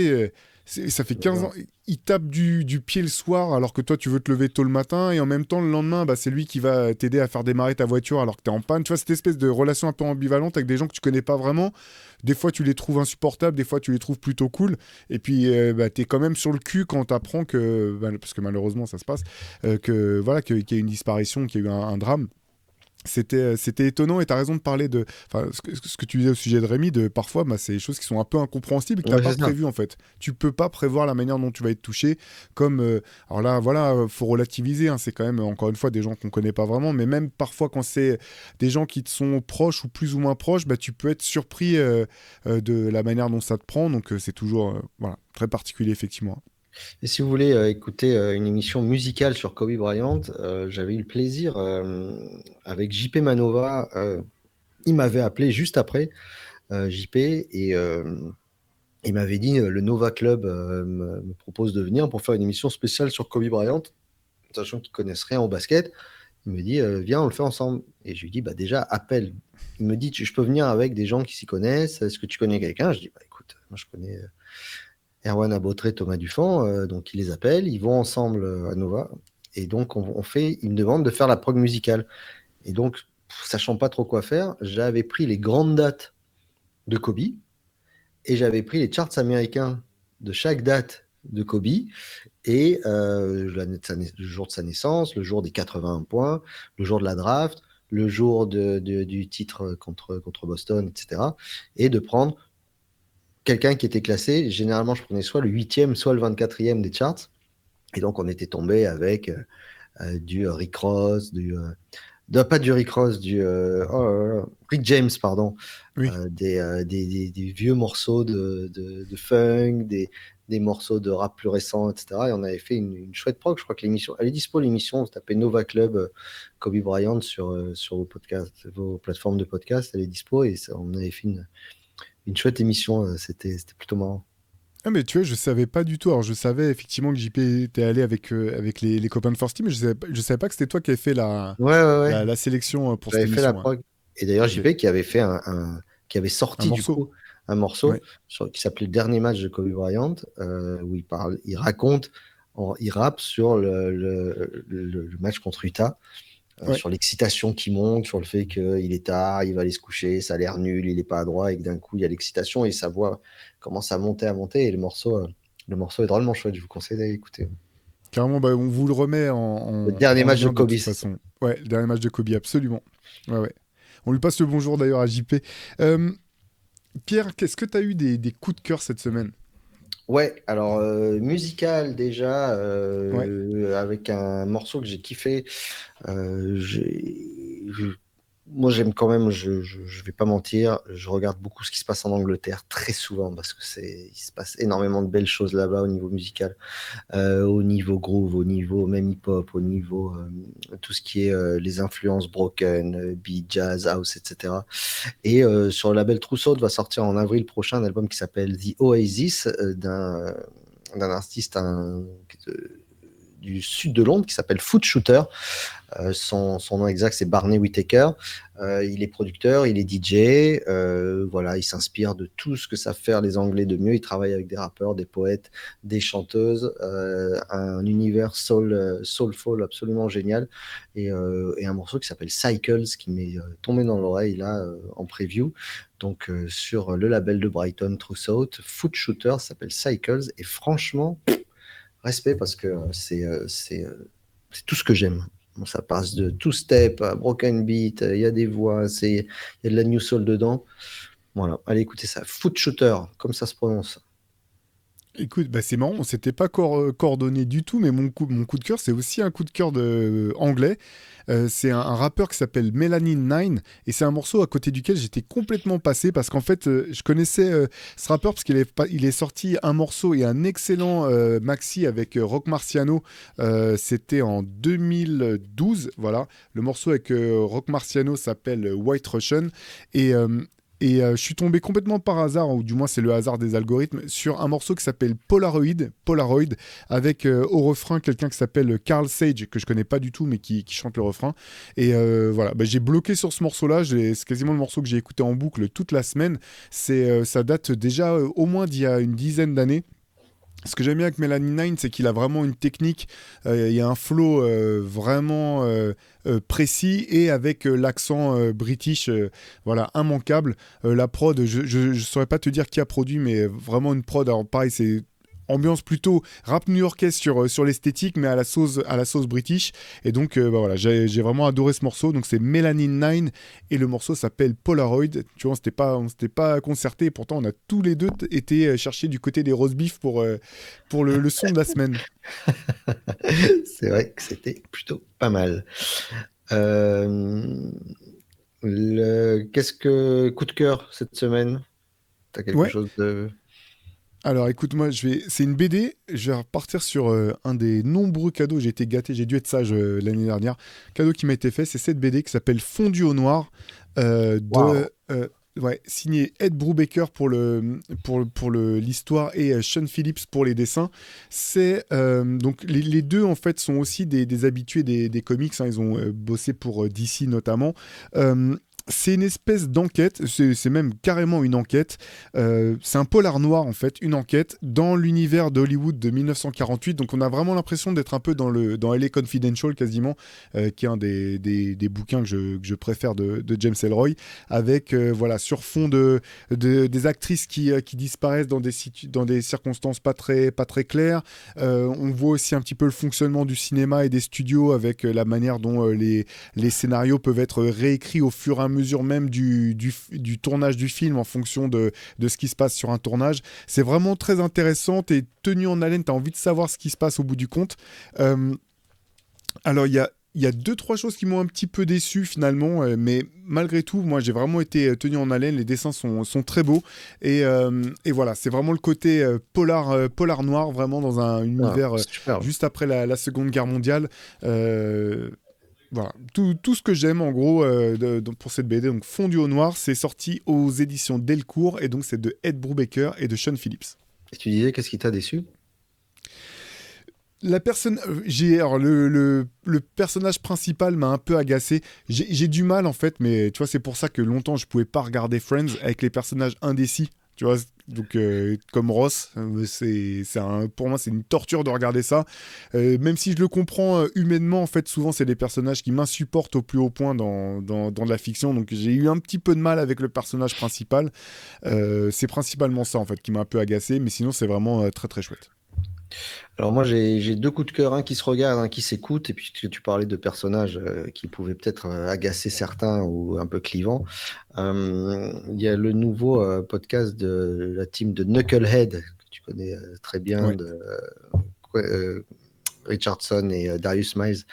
Ça fait 15 ans, il tape du pied le soir alors que toi tu veux te lever tôt le matin et en même temps le lendemain bah, c'est lui qui va t'aider à faire démarrer ta voiture alors que t'es en panne. Tu vois cette espèce de relation un peu ambivalente avec des gens que tu connais pas vraiment. Des fois tu les trouves insupportables, des fois tu les trouves plutôt cool. Et puis bah, t'es quand même sur le cul quand t'apprends que, bah, parce que malheureusement ça se passe, que voilà qu'il y a une disparition, qu'il y a eu un drame. C'était étonnant et tu as raison de parler de. Enfin, ce que tu disais au sujet de Rémi, de parfois, bah, c'est des choses qui sont un peu incompréhensibles et que tu n'as Ouais, pas c'est ça. prévu en fait. Tu peux pas prévoir la manière dont tu vas être touché. Comme. Alors là, voilà, faut relativiser. Hein, c'est quand même, encore une fois, des gens qu'on connaît pas vraiment. Mais même parfois, quand c'est des gens qui te sont proches ou plus ou moins proches, bah, tu peux être surpris de la manière dont ça te prend. Donc, c'est toujours voilà, très particulier, effectivement. Et si vous voulez écouter une émission musicale sur Kobe Bryant, j'avais eu le plaisir avec JP Manova. Il m'avait appelé juste après, JP, et il m'avait dit le Nova Club me propose de venir pour faire une émission spéciale sur Kobe Bryant, sachant qu'ils connaissent rien au basket. Il me dit viens, on le fait ensemble. Et je lui dis bah déjà appelle. Il me dit je peux venir avec des gens qui s'y connaissent. Est-ce que tu connais quelqu'un? Je dis bah écoute, moi je connais Erwan Abotré, Thomas Dufant, donc ils les appellent, ils vont ensemble à Nova, et donc ils me demandent de faire la prog musicale. Et donc, sachant pas trop quoi faire, j'avais pris les grandes dates de Kobe, et j'avais pris les charts américains de chaque date de Kobe, et le jour de sa naissance, le jour des 81 points, le jour de la draft, le jour du titre contre Boston, etc. Et de prendre quelqu'un qui était classé, généralement je prenais soit le 8e, soit le 24e des charts, et donc on était tombé avec du Rick Ross, pas du Rick Ross, Rick James, pardon, Oui. des vieux morceaux de funk, des morceaux de rap plus récents, etc. Et on avait fait une chouette prog. Je crois que l'émission, elle est dispo, l'émission. Vous tapez Nova Club Kobe Bryant sur vos podcasts, vos plateformes de podcast. Elle est dispo et on avait fait une chouette émission. C'était plutôt marrant. Ah mais tu vois, je savais pas du tout. Alors je savais effectivement que JP était allé avec les copains de Force Team, mais je savais pas que c'était toi qui avais fait Ouais, ouais, ouais. la sélection pour cette J'avais fait la émission. Hein. prog. Et d'ailleurs, Ok. JP qui avait fait qui avait Un sorti du morceau. coup un morceau Ouais. qui s'appelait Le Dernier match de Kobe Bryant, où il raconte, il rappe sur le match contre Utah, Ouais. sur l'excitation qui monte, sur le fait qu'il est tard, il va aller se coucher, ça a l'air nul, il est pas à droit, et que d'un coup il y a l'excitation et sa voix commence à monter, et le morceau est drôlement chouette. Je vous conseille d'aller écouter. Carrément, bah, on vous le remet Le dernier en match de lien de Kobe, toute c'est ça. façon. Ouais, le dernier match de Kobe, absolument. Ouais, ouais. On lui passe le bonjour d'ailleurs à JP. Euh, Pierre, qu'est-ce que tu as eu des coups de cœur cette semaine? Ouais, alors musical déjà, Ouais. avec un morceau que j'ai kiffé. Moi, j'aime quand même, je vais pas mentir, je regarde beaucoup ce qui se passe en Angleterre très souvent parce que il se passe énormément de belles choses là-bas au niveau musical, au niveau groove, au niveau même hip-hop, au niveau tout ce qui est les influences broken, beat, jazz, house, etc. Et sur le label Trousseau va sortir en avril prochain un album qui s'appelle The Oasis d'un artiste du sud de Londres qui s'appelle Foot Shooter. Son nom exact, c'est Barney Whitaker. Il est producteur, il est DJ. Voilà, il s'inspire de tout ce que savent faire les Anglais de mieux. Il travaille avec des rappeurs, des poètes, des chanteuses. Un univers soulful absolument génial. Et un morceau qui s'appelle Cycles qui m'est tombé dans l'oreille là en preview. Donc sur le label de Brighton, True South, Foot Shooter, ça s'appelle Cycles. Et franchement, respect parce que c'est tout ce que j'aime. Bon, ça passe de two-step à broken beat, il y a des voix, il y a de la new soul dedans. Voilà, allez écoutez ça. Foot Shooter, comme ça se prononce. Écoute, bah c'est marrant, on s'était pas coordonné du tout, mais mon coup de cœur, c'est aussi un coup de cœur anglais. C'est un rappeur qui s'appelle Melanin Nine, et c'est un morceau à côté duquel j'étais complètement passé, parce qu'en fait, je connaissais ce rappeur parce il est sorti un morceau et un excellent maxi avec Rock Marciano. C'était en 2012, voilà. Le morceau avec Rock Marciano s'appelle White Russian, et... je suis tombé complètement par hasard, ou du moins c'est le hasard des algorithmes, sur un morceau qui s'appelle Polaroid, avec au refrain quelqu'un qui s'appelle Carl Sage, que je connais pas du tout, mais qui chante le refrain. Et voilà, bah, j'ai bloqué sur ce morceau-là, c'est quasiment le morceau que j'ai écouté en boucle toute la semaine. Ça date déjà au moins d'il y a une dizaine d'années. Ce que j'aime bien avec Melanin Nine, c'est qu'il a vraiment une technique, il y a un flow vraiment précis et avec l'accent british, voilà, immanquable. La prod, je saurais pas te dire qui a produit, mais vraiment une prod. Alors pareil, c'est ambiance plutôt rap new-yorkais sur l'esthétique, mais à la sauce british. Et donc bah voilà, j'ai vraiment adoré ce morceau. Donc c'est Melanin Nine et le morceau s'appelle Polaroid. Tu vois, on s'était pas concerté. Pourtant, on a tous les deux été chercher du côté des roast beef pour le son de la semaine. C'est vrai que c'était plutôt pas mal. Euh, Qu'est-ce que coup de cœur cette semaine? T'as quelque Ouais. chose de... Alors écoute-moi, c'est une BD. Je vais repartir sur un des nombreux cadeaux. J'ai été gâté, j'ai dû être sage l'année dernière. Cadeau qui m'a été fait, c'est cette BD qui s'appelle Fondu au noir Waouh! ouais, signé Ed Brubaker pour l'histoire et Sean Phillips pour les dessins. C'est donc les deux en fait sont aussi des habitués des comics. Hein. Ils ont bossé pour DC notamment. Euh, C'est une espèce d'enquête, c'est même carrément une enquête. C'est un polar noir en fait, une enquête dans l'univers d'Hollywood de 1948. Donc on a vraiment l'impression d'être un peu dans LA Confidential quasiment, qui est un des bouquins que je préfère de James Ellroy, avec voilà sur fond des actrices qui disparaissent dans des circonstances pas très claires. On voit aussi un petit peu le fonctionnement du cinéma et des studios avec la manière dont les scénarios peuvent être réécrits au fur et à mesure même du tournage du film en fonction de ce qui se passe sur un tournage. C'est vraiment très intéressant, t'es tenu en haleine, t'as envie de savoir ce qui se passe au bout du compte. Euh, alors il y a deux, trois choses qui m'ont un petit peu déçu finalement, mais malgré tout, moi j'ai vraiment été tenu en haleine, les dessins sont très beaux, et voilà, c'est vraiment le côté polar noir, vraiment dans un Ah, univers super. juste après la Seconde Guerre mondiale. Euh, voilà, tout ce que j'aime en gros pour cette BD, donc Fondu au noir, c'est sorti aux éditions Delcourt et donc c'est de Ed Brubaker et de Sean Phillips. Et tu disais, qu'est-ce qui t'a déçu? La personne, alors le personnage principal m'a un peu agacé. J'ai du mal en fait, mais tu vois, c'est pour ça que longtemps je pouvais pas regarder Friends avec les personnages indécis. Tu vois, donc comme Ross, pour moi c'est une torture de regarder ça. Même si je le comprends humainement, en fait, souvent c'est des personnages qui m'insupportent au plus haut point dans de la fiction. Donc j'ai eu un petit peu de mal avec le personnage principal. C'est principalement ça en fait qui m'a un peu agacé, mais sinon c'est vraiment très très chouette. Alors moi j'ai deux coups de cœur, un qui se regarde, un qui s'écoute, et puis tu parlais de personnages qui pouvaient peut-être agacer certains ou un peu clivants. Il y a le nouveau podcast de la team de Knucklehead, que tu connais très bien, Ouais. de Richardson et Darius Miles,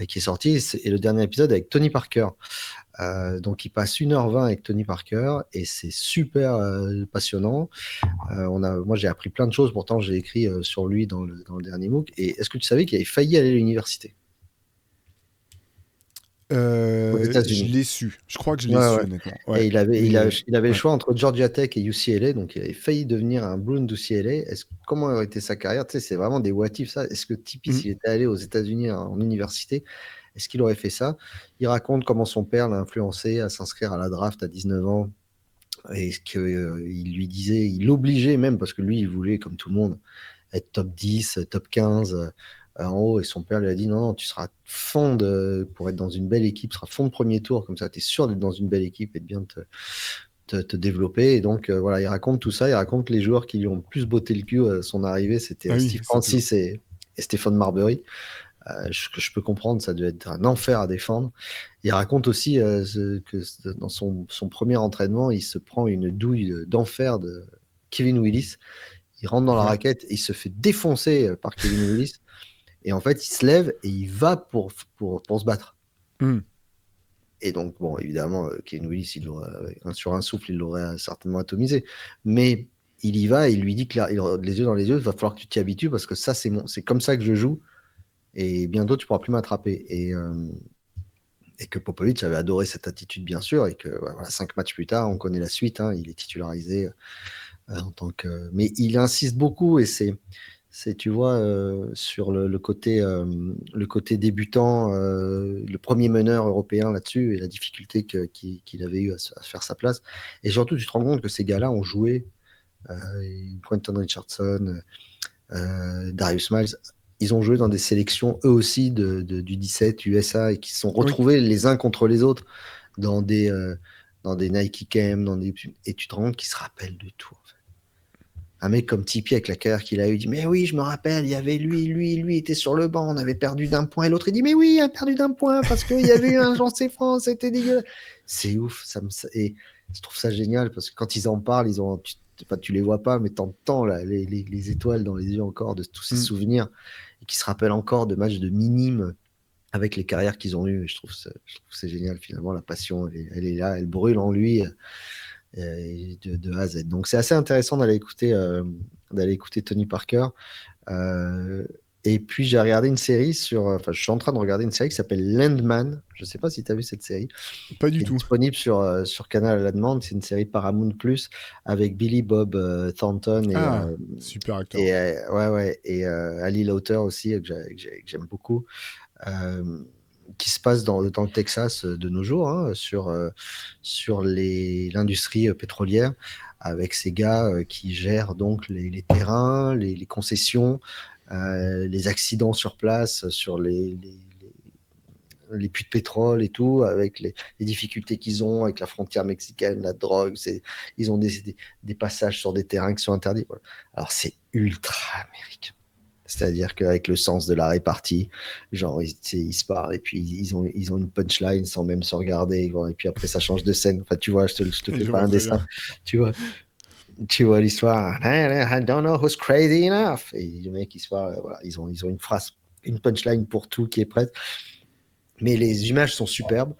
qui est sorti, et le dernier épisode avec Tony Parker. Donc il passe 1h20 avec Tony Parker et c'est super passionnant. Moi j'ai appris plein de choses, pourtant j'ai écrit sur lui dans le dernier MOOC. Et est-ce que tu savais qu'il avait failli aller à l'université aux Je États-Unis? l'ai su. Je crois que je l'ai Ouais, su, ouais. honnêtement. Et Ouais. il avait le Ouais. choix entre Georgia Tech et UCLA, donc il avait failli devenir un Bruin d'UCLA. Comment aurait été sa carrière? Tu sais, c'est vraiment des what if, ça. Est-ce que Tipeee, Mm. s'il était allé aux États-Unis en université, est-ce qu'il aurait fait ça? Il raconte comment son père l'a influencé à s'inscrire à la draft à 19 ans et qu'il lui disait, il l'obligeait même, parce que lui, il voulait, comme tout le monde, être top 10, top 15 en haut. Et son père lui a dit non, non, tu seras pour être dans une belle équipe, tu seras fond de premier tour, comme ça, tu es sûr d'être dans une belle équipe et de bien te développer. Et donc, voilà, il raconte tout ça. Il raconte les joueurs qui lui ont le plus botté le cul à son arrivée. C'était Ah oui, Steve ça peut. Francis et Stéphane Marbury. Que je peux comprendre, ça devait être un enfer à défendre. Il raconte aussi que dans son premier entraînement, il se prend une douille d'enfer de Kevin Willis. Il rentre dans la Ouais. raquette et il se fait défoncer par Kevin Willis. Et en fait, il se lève et il va pour se battre. Mm. Et donc, bon, évidemment, Kevin Willis, sur un souffle, il l'aurait certainement atomisé. Mais il y va et il lui dit les yeux dans les yeux, il va falloir que tu t'y habitues parce que ça, c'est comme ça que je joue. Et bientôt, tu pourras plus m'attraper. Et que Popovic avait adoré cette attitude, bien sûr. Et que voilà, 5 matchs plus tard, on connaît la suite. Hein, il est titularisé en tant que. Mais il insiste beaucoup et tu vois, sur le côté débutant, le premier meneur européen là-dessus et la difficulté qu'il avait eu à faire sa place. Et surtout, tu te rends compte que ces gars-là ont joué, Quentin Richardson, Darius Miles, ils ont joué dans des sélections eux aussi du 17 USA et qui se sont Oui. retrouvés les uns contre les autres dans des Nike Camp, et tu te rends compte qu'ils se rappellent de tout. En fait. Un mec comme Tipeee avec la carrière qu'il a eu, il dit mais oui, je me rappelle, il y avait lui était sur le banc, on avait perdu d'1 point. Et l'autre il dit mais oui, on a perdu d'1 point parce qu'il y avait eu un lancé franc, c'était dégueulasse. C'est ouf, et je trouve ça génial parce que quand ils en parlent, enfin, tu les vois pas, mais t'entends là, les étoiles dans les yeux encore de tous ces Mm. souvenirs et qui se rappellent encore de matchs de minimes avec les carrières qu'ils ont eues. Et je trouve que c'est génial finalement, la passion, elle est là, elle brûle en lui de A à Z. Donc c'est assez intéressant d'aller écouter Tony Parker. Euh, et puis j'ai regardé une série enfin je suis en train de regarder une série qui s'appelle Landman. Je sais pas si tu as vu cette série, Pas qui du est tout. disponible sur Canal à la demande. C'est une série Paramount Plus avec Billy Bob Thornton Ah, super acteur. ouais, ouais, et Ali Lauter aussi que j'aime beaucoup. Euh, qui se passe dans le Texas de nos jours, hein, sur l'industrie pétrolière, avec ces gars qui gèrent donc les terrains, les concessions, les accidents sur place, sur les puits de pétrole et tout, avec les difficultés qu'ils ont avec la frontière mexicaine, la drogue. Ils ont des passages sur des terrains qui sont interdits. Voilà. Alors, c'est ultra américain. C'est-à-dire qu'avec le sens de la répartie, genre, ils se parlent et puis ils ont une punchline sans même se regarder. Et puis après, ça change de scène. Enfin, tu vois, je te fais Je pas vois un très dessin. bien. Tu vois l'histoire. I don't know who's crazy enough. Et les mecs, ils se parlent. Voilà, ils ont une phrase, une punchline pour tout qui est prête. Mais les images sont superbes.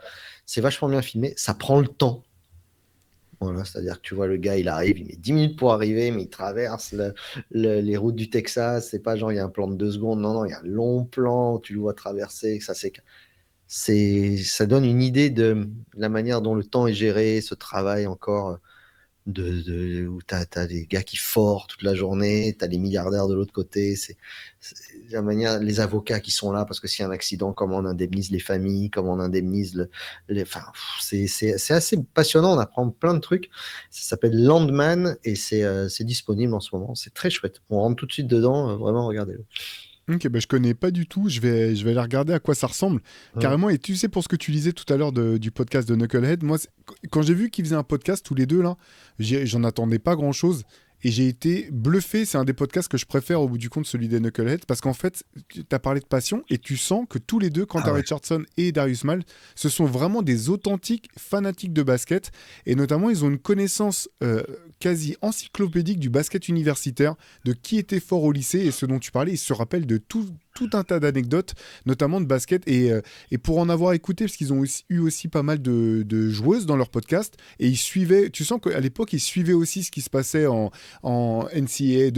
C'est vachement bien filmé. Ça prend le temps. Voilà, c'est-à-dire que tu vois, le gars, il arrive, il met 10 minutes pour arriver, mais il traverse les routes du Texas. C'est pas genre, il y a un plan de 2 secondes. Non, non, il y a un long plan où tu le vois traverser. Ça donne une idée de la manière dont le temps est géré, ce travail encore où tu as des gars qui forent toute la journée, tu as les milliardaires de l'autre côté, c'est la manière, les avocats qui sont là, parce que s'il y a un accident, comment on indemnise les familles, comment on indemnise enfin, c'est assez passionnant, on apprend plein de trucs. Ça s'appelle Landman et c'est disponible en ce moment, c'est très chouette. On rentre tout de suite dedans, vraiment, regardez-le. Ok, bah, je connais pas du tout. Je vais aller regarder à quoi ça ressemble. Hum. Carrément, et tu sais, pour ce que tu disais tout à l'heure du podcast de Knucklehead, moi, quand j'ai vu qu'ils faisaient un podcast tous les deux, là, j'en attendais pas grand-chose. Et j'ai été bluffé. C'est un des podcasts que je préfère au bout du compte, celui des Knucklehead, parce qu'en fait, tu as parlé de passion et tu sens que tous les deux, Ah Quentin ouais. Richardson et Darius Miles, ce sont vraiment des authentiques fanatiques de basket. Et notamment, ils ont une connaissance quasi encyclopédique du basket universitaire, de qui était fort au lycée et ce dont tu parlais. Ils se rappellent de tout un tas d'anecdotes, notamment de basket. Et pour en avoir écouté, parce qu'ils ont eu aussi pas mal de joueuses dans leur podcast, et ils suivaient, tu sens qu'à l'époque, ils suivaient aussi ce qui se passait en NCAA,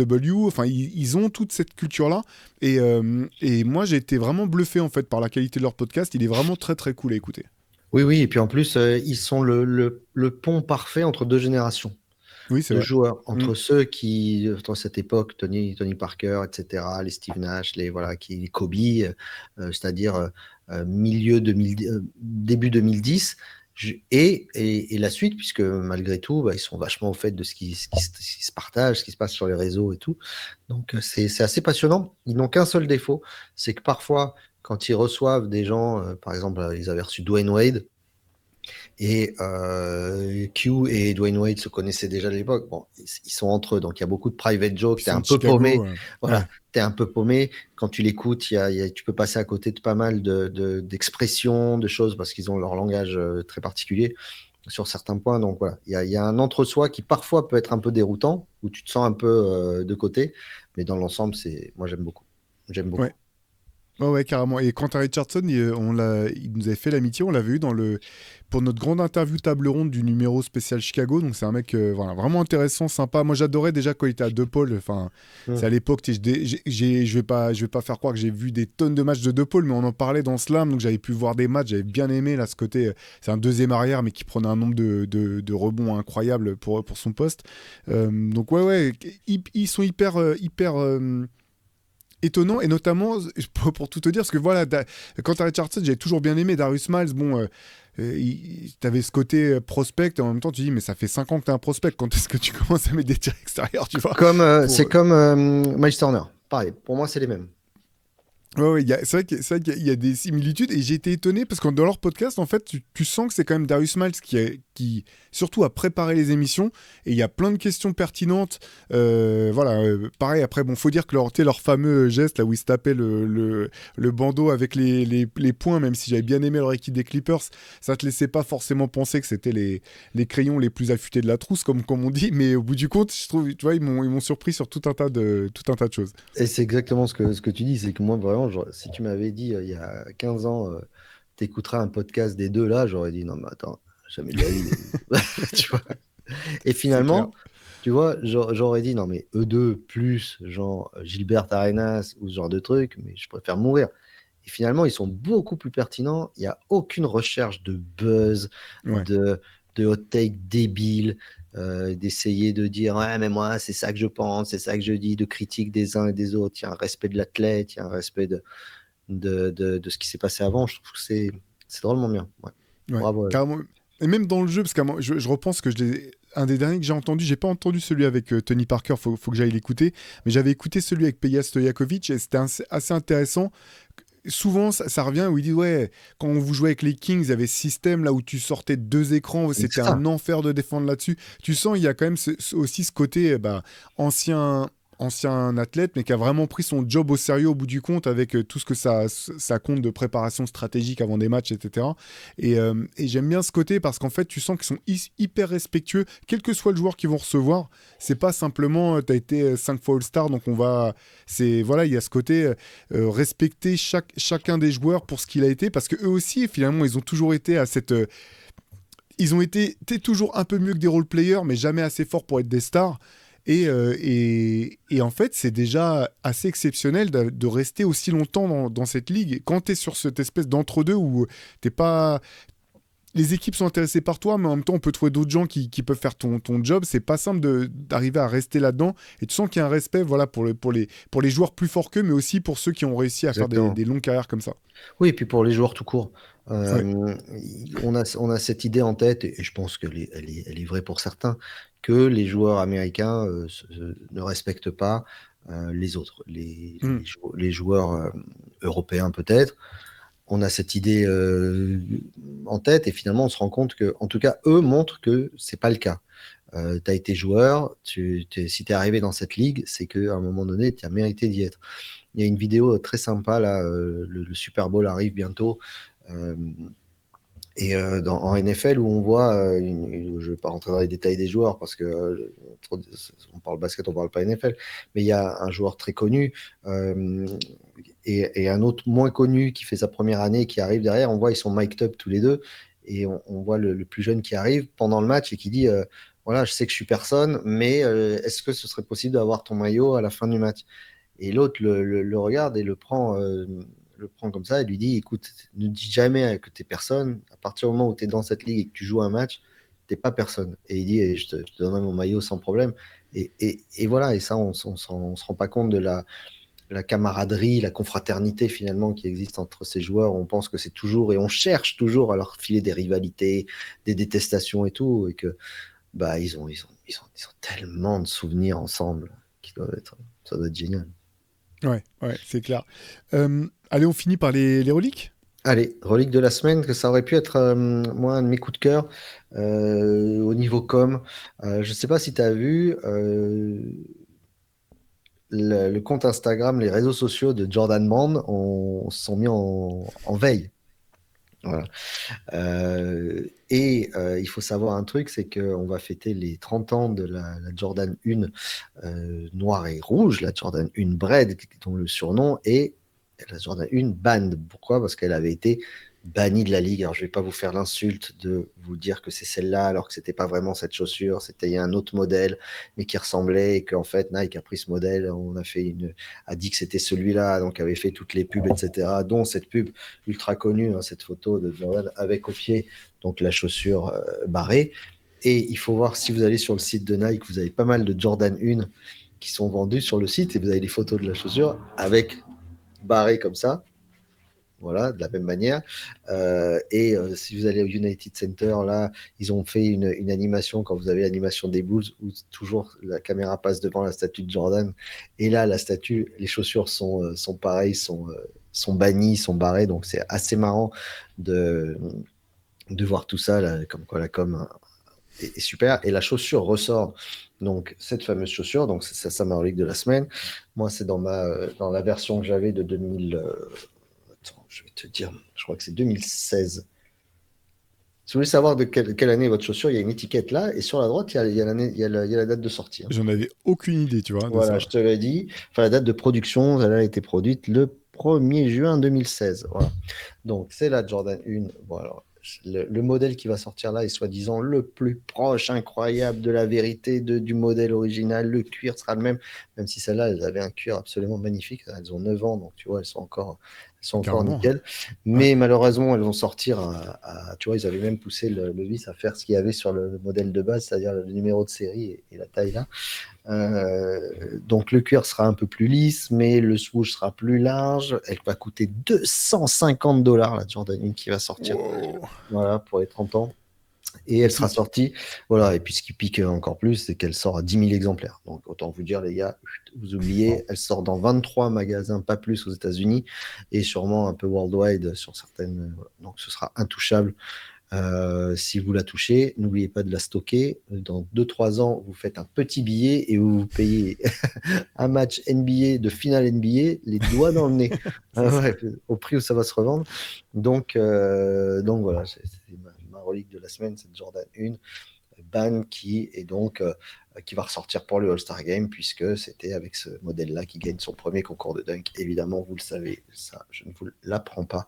enfin, ils ont toute cette culture-là. Et moi, j'ai été vraiment bluffé, en fait, par la qualité de leur podcast. Il est vraiment très, très cool à écouter. Oui, oui, et puis en plus, ils sont le pont parfait entre deux générations Oui, c'est de vrai. joueurs, Mm. entre ceux qui, dans cette époque, Tony Parker, etc., les Steve Nash, voilà, les Kobe, c'est-à-dire milieu 2000, début 2010, et la suite, puisque malgré tout, bah, ils sont vachement au fait de ce qui se partage, ce qui se passe sur les réseaux et tout. Donc c'est assez passionnant. Ils n'ont qu'un seul défaut, c'est que parfois, quand ils reçoivent des gens, par exemple, ils avaient reçu Dwayne Wade, et Q et Dwayne Wade se connaissaient déjà à l'époque. Bon, ils sont entre eux, donc il y a beaucoup de private jokes. Ils T'es sont un de peu paumé. Chicago. Ouais. Voilà, t'es un peu paumé. Quand tu l'écoutes, tu peux passer à côté de pas mal d'expressions, de choses, parce qu'ils ont leur langage très particulier sur certains points. Donc voilà, il y a un entre-soi qui parfois peut être un peu déroutant, où tu te sens un peu de côté. Mais dans l'ensemble, moi j'aime beaucoup. J'aime beaucoup. Ouais. Ouais, ouais, carrément. Et Quentin Richardson, il nous avait fait l'amitié, on l'avait eu pour notre grande interview table ronde du numéro spécial Chicago. Donc c'est un mec voilà, vraiment intéressant, sympa. Moi j'adorais déjà quand il était à DePaul. Enfin, c'est à Hum. l'époque, tu sais, je vais pas faire croire que j'ai vu des tonnes de matchs de DePaul, mais on en parlait dans Slam, donc j'avais pu voir des matchs, j'avais bien aimé là ce côté. C'est un deuxième arrière, mais qui prenait un nombre de rebonds incroyables pour son poste. Donc ouais, ouais, ils sont hyper étonnant et notamment pour tout te dire parce que voilà quand Richardson j'avais toujours bien aimé Darius Miles bon t'avais ce côté prospect et en même temps tu dis mais ça fait 5 ans que t'es un prospect quand est-ce que tu commences à mettre des tirs extérieurs tu vois C'est pour comme Miles Turner. Pareil, pour moi, c'est les mêmes. ouais, ouais, c'est vrai qu'il y a des similitudes et j'ai été étonné parce que dans leur podcast, en fait, tu sens que c'est quand même Darius Miles qui surtout a préparé les émissions et il y a plein de questions pertinentes. Voilà, pareil, après, bon, faut dire que leur fameux geste là où ils se tapaient le bandeau avec les points, même si j'avais bien aimé leur équipe des Clippers, ça te laissait pas forcément penser que c'était les crayons les plus affûtés de la trousse, comme on dit, mais au bout du compte, je trouve, tu vois, ils m'ont surpris sur tout un tas de choses. Et c'est exactement ce que tu dis, c'est que moi, vraiment, si tu m'avais dit il y a 15 ans, t'écouteras un podcast des deux là, j'aurais dit non, mais attends, jamais de la vie. Tu vois. Et C'est clair. finalement, tu vois, j'aurais dit non, mais eux deux, plus genre Gilbert Arenas ou ce genre de truc, mais je préfère mourir. Et finalement, ils sont beaucoup plus pertinents. Il n'y a aucune recherche de buzz, Ouais. de, de hot take débile, d'essayer de dire ouais, mais moi, c'est ça que je pense, c'est ça que je dis, de critique des uns et des autres. Il y a un respect de l'athlète, il y a un respect de. de ce qui s'est passé avant. Je trouve que c'est drôlement bien. Ouais. Ouais, Bravo. carrément. Et même dans le jeu, parce que je repense que un des derniers que j'ai entendu, j'ai pas entendu celui avec Tony Parker, faut que j'aille l'écouter, mais j'avais écouté celui avec Peja Stojakovic et c'était assez intéressant. Souvent, ça revient où il dit ouais, quand vous jouait avec les Kings, il y avait ce système là où tu sortais 2 écrans, C'est c'était ça. un enfer de défendre là-dessus. Tu sens il y a quand même aussi ce côté ancien ancien athlète, mais qui a vraiment pris son job au sérieux au bout du compte avec tout ce que ça compte de préparation stratégique avant des matchs, etc. Et j'aime bien ce côté parce qu'en fait, tu sens qu'ils sont hyper respectueux, quel que soit le joueur qu'ils vont recevoir. C'est pas simplement, tu as été 5 fois All-Star, donc on va. Voilà, il y a ce côté respecter chacun des joueurs pour ce qu'il a été, parce que eux aussi, finalement, ils ont toujours été à cette. Ils ont été toujours un peu mieux que des role-players, mais jamais assez forts pour être des stars. Et en fait, c'est déjà assez exceptionnel de rester aussi longtemps dans cette ligue. Quand tu es sur cette espèce d'entre-deux où t'es pas. Les équipes sont intéressées par toi, mais en même temps, on peut trouver d'autres gens qui peuvent faire ton job. C'est pas simple d'arriver à rester là-dedans. Et tu sens qu'il y a un respect voilà, pour les joueurs plus forts qu'eux, mais aussi pour ceux qui ont réussi à faire Exactement. des longues carrières comme ça. Oui, et puis pour les joueurs tout court, Ouais. on a cette idée en tête, et je pense elle est vraie pour certains, que les joueurs américains ne respectent pas les autres, Mm. les joueurs européens peut-être. On a cette idée en tête, et finalement on se rend compte que, en tout cas, eux montrent que c'est pas le cas. Tu as été joueur, si tu es arrivé dans cette ligue, c'est qu'à un moment donné, tu as mérité d'y être. Il y a une vidéo très sympa, là, le Super Bowl arrive bientôt, euh, et en NFL, où on voit, je ne vais pas rentrer dans les détails des joueurs, parce que on parle basket, on ne parle pas NFL, mais il y a un joueur très connu, euh, et un autre moins connu qui fait sa première année, qui arrive derrière. On voit, ils sont mic'd up tous les deux, et on voit le plus jeune qui arrive pendant le match et qui dit, voilà, je sais que je suis personne, mais est-ce que ce serait possible d'avoir ton maillot à la fin du match? Et l'autre le regarde et le prend comme ça et lui dit, écoute, ne dis jamais que tu es personne. À partir du moment où tu es dans cette ligue et que tu joues un match, t'es pas personne. Et il dit, je te donnerai mon maillot sans problème. Et voilà, et ça, on se rend pas compte de la camaraderie, la confraternité finalement qui existe entre ces joueurs. On pense que c'est toujours, et on cherche toujours à leur filer des rivalités, des détestations et tout, et que bah ils ont tellement de souvenirs ensemble qui doivent être, ça doit être génial. Ouais, ouais, c'est clair. Allez, on finit par les reliques. Allez, relique de la semaine, que ça aurait pu être, moi, un de mes coups de cœur au niveau com. Je ne sais pas si tu as vu le compte Instagram, les réseaux sociaux de Jordan Brand se sont mis en veille. Voilà. Il faut savoir un truc, c'est qu'on va fêter les 30 ans de la Jordan 1 noire et rouge, la Jordan 1 Bread, dont le surnom est la Jordan 1 Banned. Pourquoi? Parce qu'elle avait été bannie de la ligue. Alors, je ne vais pas vous faire l'insulte de vous dire que c'est celle-là, alors que c'était pas vraiment cette chaussure. C'était un autre modèle, mais qui ressemblait, et qu'en fait, Nike a pris ce modèle, a dit que c'était celui-là, donc avait fait toutes les pubs, etc., dont cette pub ultra connue, hein, cette photo de Jordan avec au pied donc la chaussure barrée. Et il faut voir, si vous allez sur le site de Nike, vous avez pas mal de Jordan 1 qui sont vendus sur le site, et vous avez les photos de la chaussure avec barré comme ça. Voilà, de la même manière. Si vous allez au United Center, là, ils ont fait une animation, quand vous avez l'animation des Bulls, où toujours la caméra passe devant la statue de Jordan. Et là, la statue, les chaussures sont pareilles, sont bannies, sont barrées. Donc, c'est assez marrant de voir tout ça, là, comme quoi la com est super. Et la chaussure ressort. Donc, cette fameuse chaussure, donc c'est ça ma relique de la semaine. Moi, c'est dans la version que j'avais de 2000. Attends, je vais te dire, je crois que c'est 2016. Si vous voulez savoir de quelle année est votre chaussure, il y a une étiquette là, et sur la droite, il y a la date de sortie, hein. J'en avais aucune idée, tu vois, de Voilà, ça. je te l'ai dit. Enfin, la date de production, elle a été produite le 1er juin 2016. Voilà. Donc, c'est la Jordan 1. Bon, alors, le modèle qui va sortir là est soi-disant le plus proche, incroyable de la vérité du modèle original. Le cuir sera le même, même si celle-là, elles avaient un cuir absolument magnifique. Elles ont 9 ans, donc tu vois, elles sont encore Elles sont encore Carrément. nickel. Mais malheureusement, elles vont sortir tu vois, ils avaient même poussé le vice à faire ce qu'il y avait sur le modèle de base, c'est-à-dire le numéro de série et la taille là. Donc le cuir sera un peu plus lisse, mais le swoosh sera plus large. Elle va coûter $250, la Jordan 1 qui va sortir. Wow. Voilà, pour les 30 ans. Et elle sera sortie. Voilà. Et puis ce qui pique encore plus, c'est qu'elle sort à 10 000 exemplaires. Donc autant vous dire, les gars, vous oubliez, elle sort dans 23 magasins, pas plus aux États-Unis, et sûrement un peu worldwide sur certaines. Donc ce sera intouchable. Si vous la touchez, n'oubliez pas de la stocker. Dans 2-3 ans, vous faites un petit billet et vous payez un match NBA de finale NBA, les doigts dans le nez, ouais, au prix où ça va se revendre. Donc voilà, c'est ma relique de la semaine, c'est Jordan 1. Ban qui est donc qui va ressortir pour le All-Star Game puisque c'était avec ce modèle-là qui gagne son premier concours de dunk. Évidemment, vous le savez, ça, je ne vous l'apprends pas.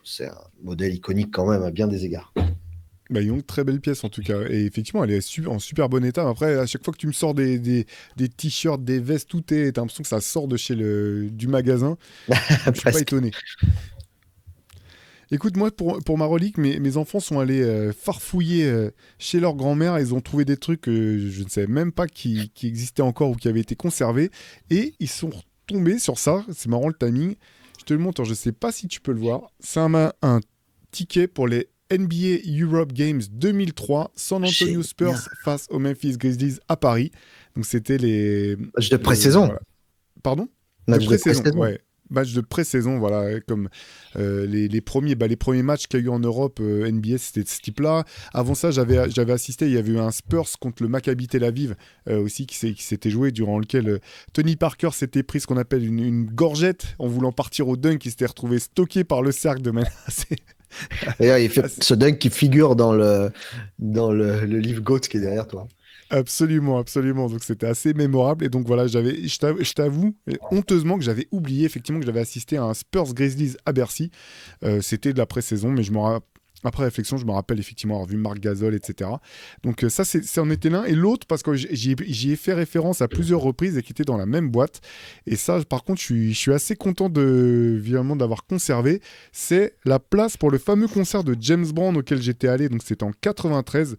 C'est un modèle iconique quand même à bien des égards. Bah, ils ont une très belle pièce en tout cas. Et effectivement, elle est en super bon état. Après, à chaque fois que tu me sors des t-shirts, des vestes, tout est. T'as l'impression que ça sort de du magasin. Donc, je suis pas étonné. Écoute, moi, pour ma relique, mes enfants sont allés farfouiller chez leur grand-mère. Ils ont trouvé des trucs que je ne savais même pas qui existaient encore ou qui avaient été conservés. Et ils sont tombés sur ça. C'est marrant le timing. Je te le montre, je ne sais pas si tu peux le voir. C'est un ticket pour les NBA Europe Games 2003, San Antonio Spurs face aux Memphis Grizzlies à Paris. Donc c'était les... Match de pré-saison. Voilà. Pardon? Match de pré-saison. Ouais. Match de pré-saison, voilà, comme les premiers matchs qu'il y a eu en Europe NBA, c'était de ce type-là. Avant ça, j'avais assisté, il y avait eu un Spurs contre le Maccabi Tel Aviv aussi qui s'était joué, durant lequel Tony Parker s'était pris ce qu'on appelle une gorgette en voulant partir au dunk, il s'était retrouvé stocké par le cercle de manière assez... D'ailleurs, il fait ce dunk qui figure dans le livre GOAT qui est derrière toi. Absolument, absolument. Donc c'était assez mémorable. Et donc voilà, je t'avoue honteusement que j'avais oublié effectivement que j'avais assisté à un Spurs Grizzlies à Bercy. C'était de la pré-saison, mais après réflexion, je me rappelle effectivement avoir vu Marc Gasol, etc. Donc ça en était l'un. Et l'autre, parce que j'y ai fait référence à plusieurs reprises et qui était dans la même boîte. Et ça, par contre, je suis assez content d'avoir conservé. C'est la place pour le fameux concert de James Brown auquel j'étais allé. Donc c'était en 93.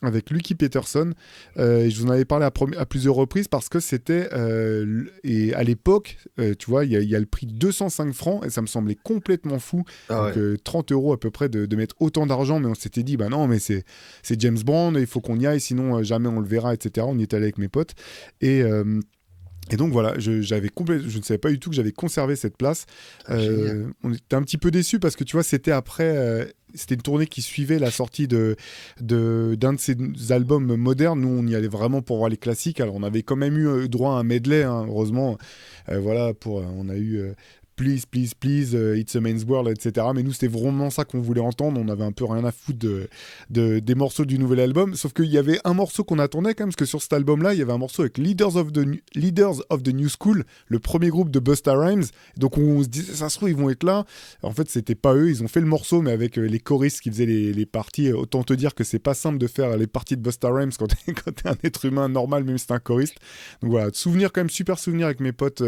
Avec Lucky Peterson. Je vous en avais parlé à plusieurs reprises parce que c'était... et à l'époque, tu vois, il y a le prix de 205 francs et ça me semblait complètement fou. Donc 30 € à peu près de mettre autant d'argent. Mais on s'était dit, bah non, mais c'est James Brown, il faut qu'on y aille, sinon jamais on le verra, etc. On y est allé avec mes potes. Et donc voilà, je ne savais pas du tout que j'avais conservé cette place. On était un petit peu déçus parce que tu vois, c'était après... c'était une tournée qui suivait la sortie d'un de ces albums modernes. Nous, on y allait vraiment pour voir les classiques. Alors, on avait quand même eu droit à un medley, hein, heureusement. Voilà, on a eu Please, Please, Please, It's a Man's World, etc. Mais nous, c'était vraiment ça qu'on voulait entendre. On avait un peu rien à foutre des morceaux du nouvel album. Sauf qu'il y avait un morceau qu'on attendait quand même, parce que sur cet album-là, il y avait un morceau avec Leaders of the New School, le premier groupe de Busta Rhymes. Donc on se disait, ça se trouve, ils vont être là. En fait, c'était pas eux. Ils ont fait le morceau, mais avec les choristes qui faisaient les parties. Autant te dire que c'est pas simple de faire les parties de Busta Rhymes quand t'es un être humain normal, même si t'es un choriste. Donc voilà, super souvenir avec mes potes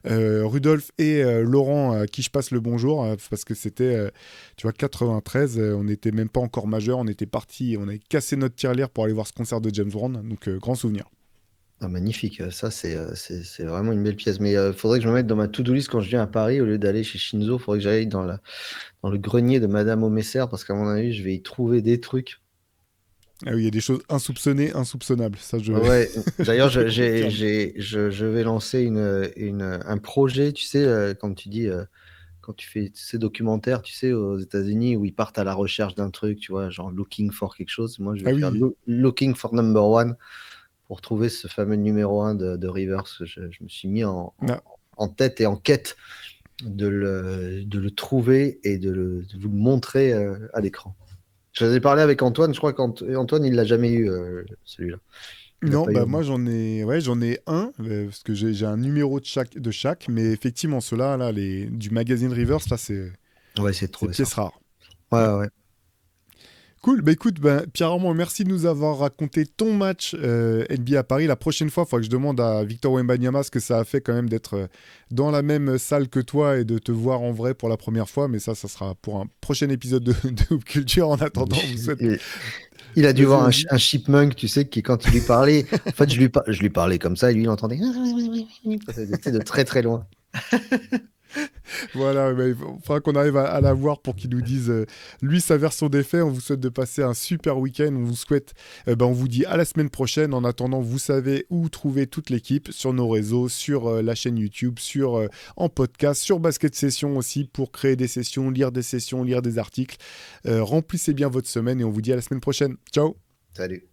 Rudolf et Laurent, à qui je passe le bonjour, parce que c'était, tu vois, 93, on n'était même pas encore majeur, on était parti, on avait cassé notre tirelire pour aller voir ce concert de James Brown, donc grand souvenir. Ah, magnifique, ça c'est vraiment une belle pièce. Mais il faudrait que je me mette dans ma to-do list quand je viens à Paris, au lieu d'aller chez Shinzo, il faudrait que j'aille dans le grenier de Madame Omesser, parce qu'à mon avis, je vais y trouver des trucs. Ah oui, il y a des choses insoupçonnables. Ça, Ouais, d'ailleurs, je vais lancer un projet, tu sais, quand tu dis, quand tu fais ces documentaires, tu sais, aux États-Unis, où ils partent à la recherche d'un truc, tu vois, genre looking for quelque chose. Moi, je vais faire looking for number one pour trouver ce fameux numéro 1 de Rivers. Je me suis mis en tête et en quête de le trouver et de vous le montrer à l'écran. J'en ai parlé avec Antoine, je crois qu'Antoine, il l'a jamais eu, celui-là. Non, bah moi j'en ai un, parce que j'ai un numéro de chaque, mais effectivement, ceux-là, là, du magazine Rivers, là, c'est on va essayer de trouver pièce rare. Ouais. Cool, bah écoute, Pierre-Armand, merci de nous avoir raconté ton match NBA à Paris. La prochaine fois, il faudra que je demande à Victor Wembanyama ce que ça a fait quand même d'être dans la même salle que toi et de te voir en vrai pour la première fois, mais ça sera pour un prochain épisode de Hoop Culture. En attendant, on vous souhaite... Il a dû voir un chipmunk, tu sais, qui quand il lui parlait, en fait, je lui parlais comme ça et lui, il entendait de très très loin. Voilà, il faudra qu'on arrive à la voir pour qu'il nous dise, lui, sa version des faits. On vous souhaite de passer un super week-end. On vous souhaite, on vous dit à la semaine prochaine. En attendant, vous savez où trouver toute l'équipe sur nos réseaux, sur la chaîne YouTube, en podcast, sur Basket Session aussi pour créer des sessions, lire des articles. Remplissez bien votre semaine et on vous dit à la semaine prochaine. Ciao. Salut.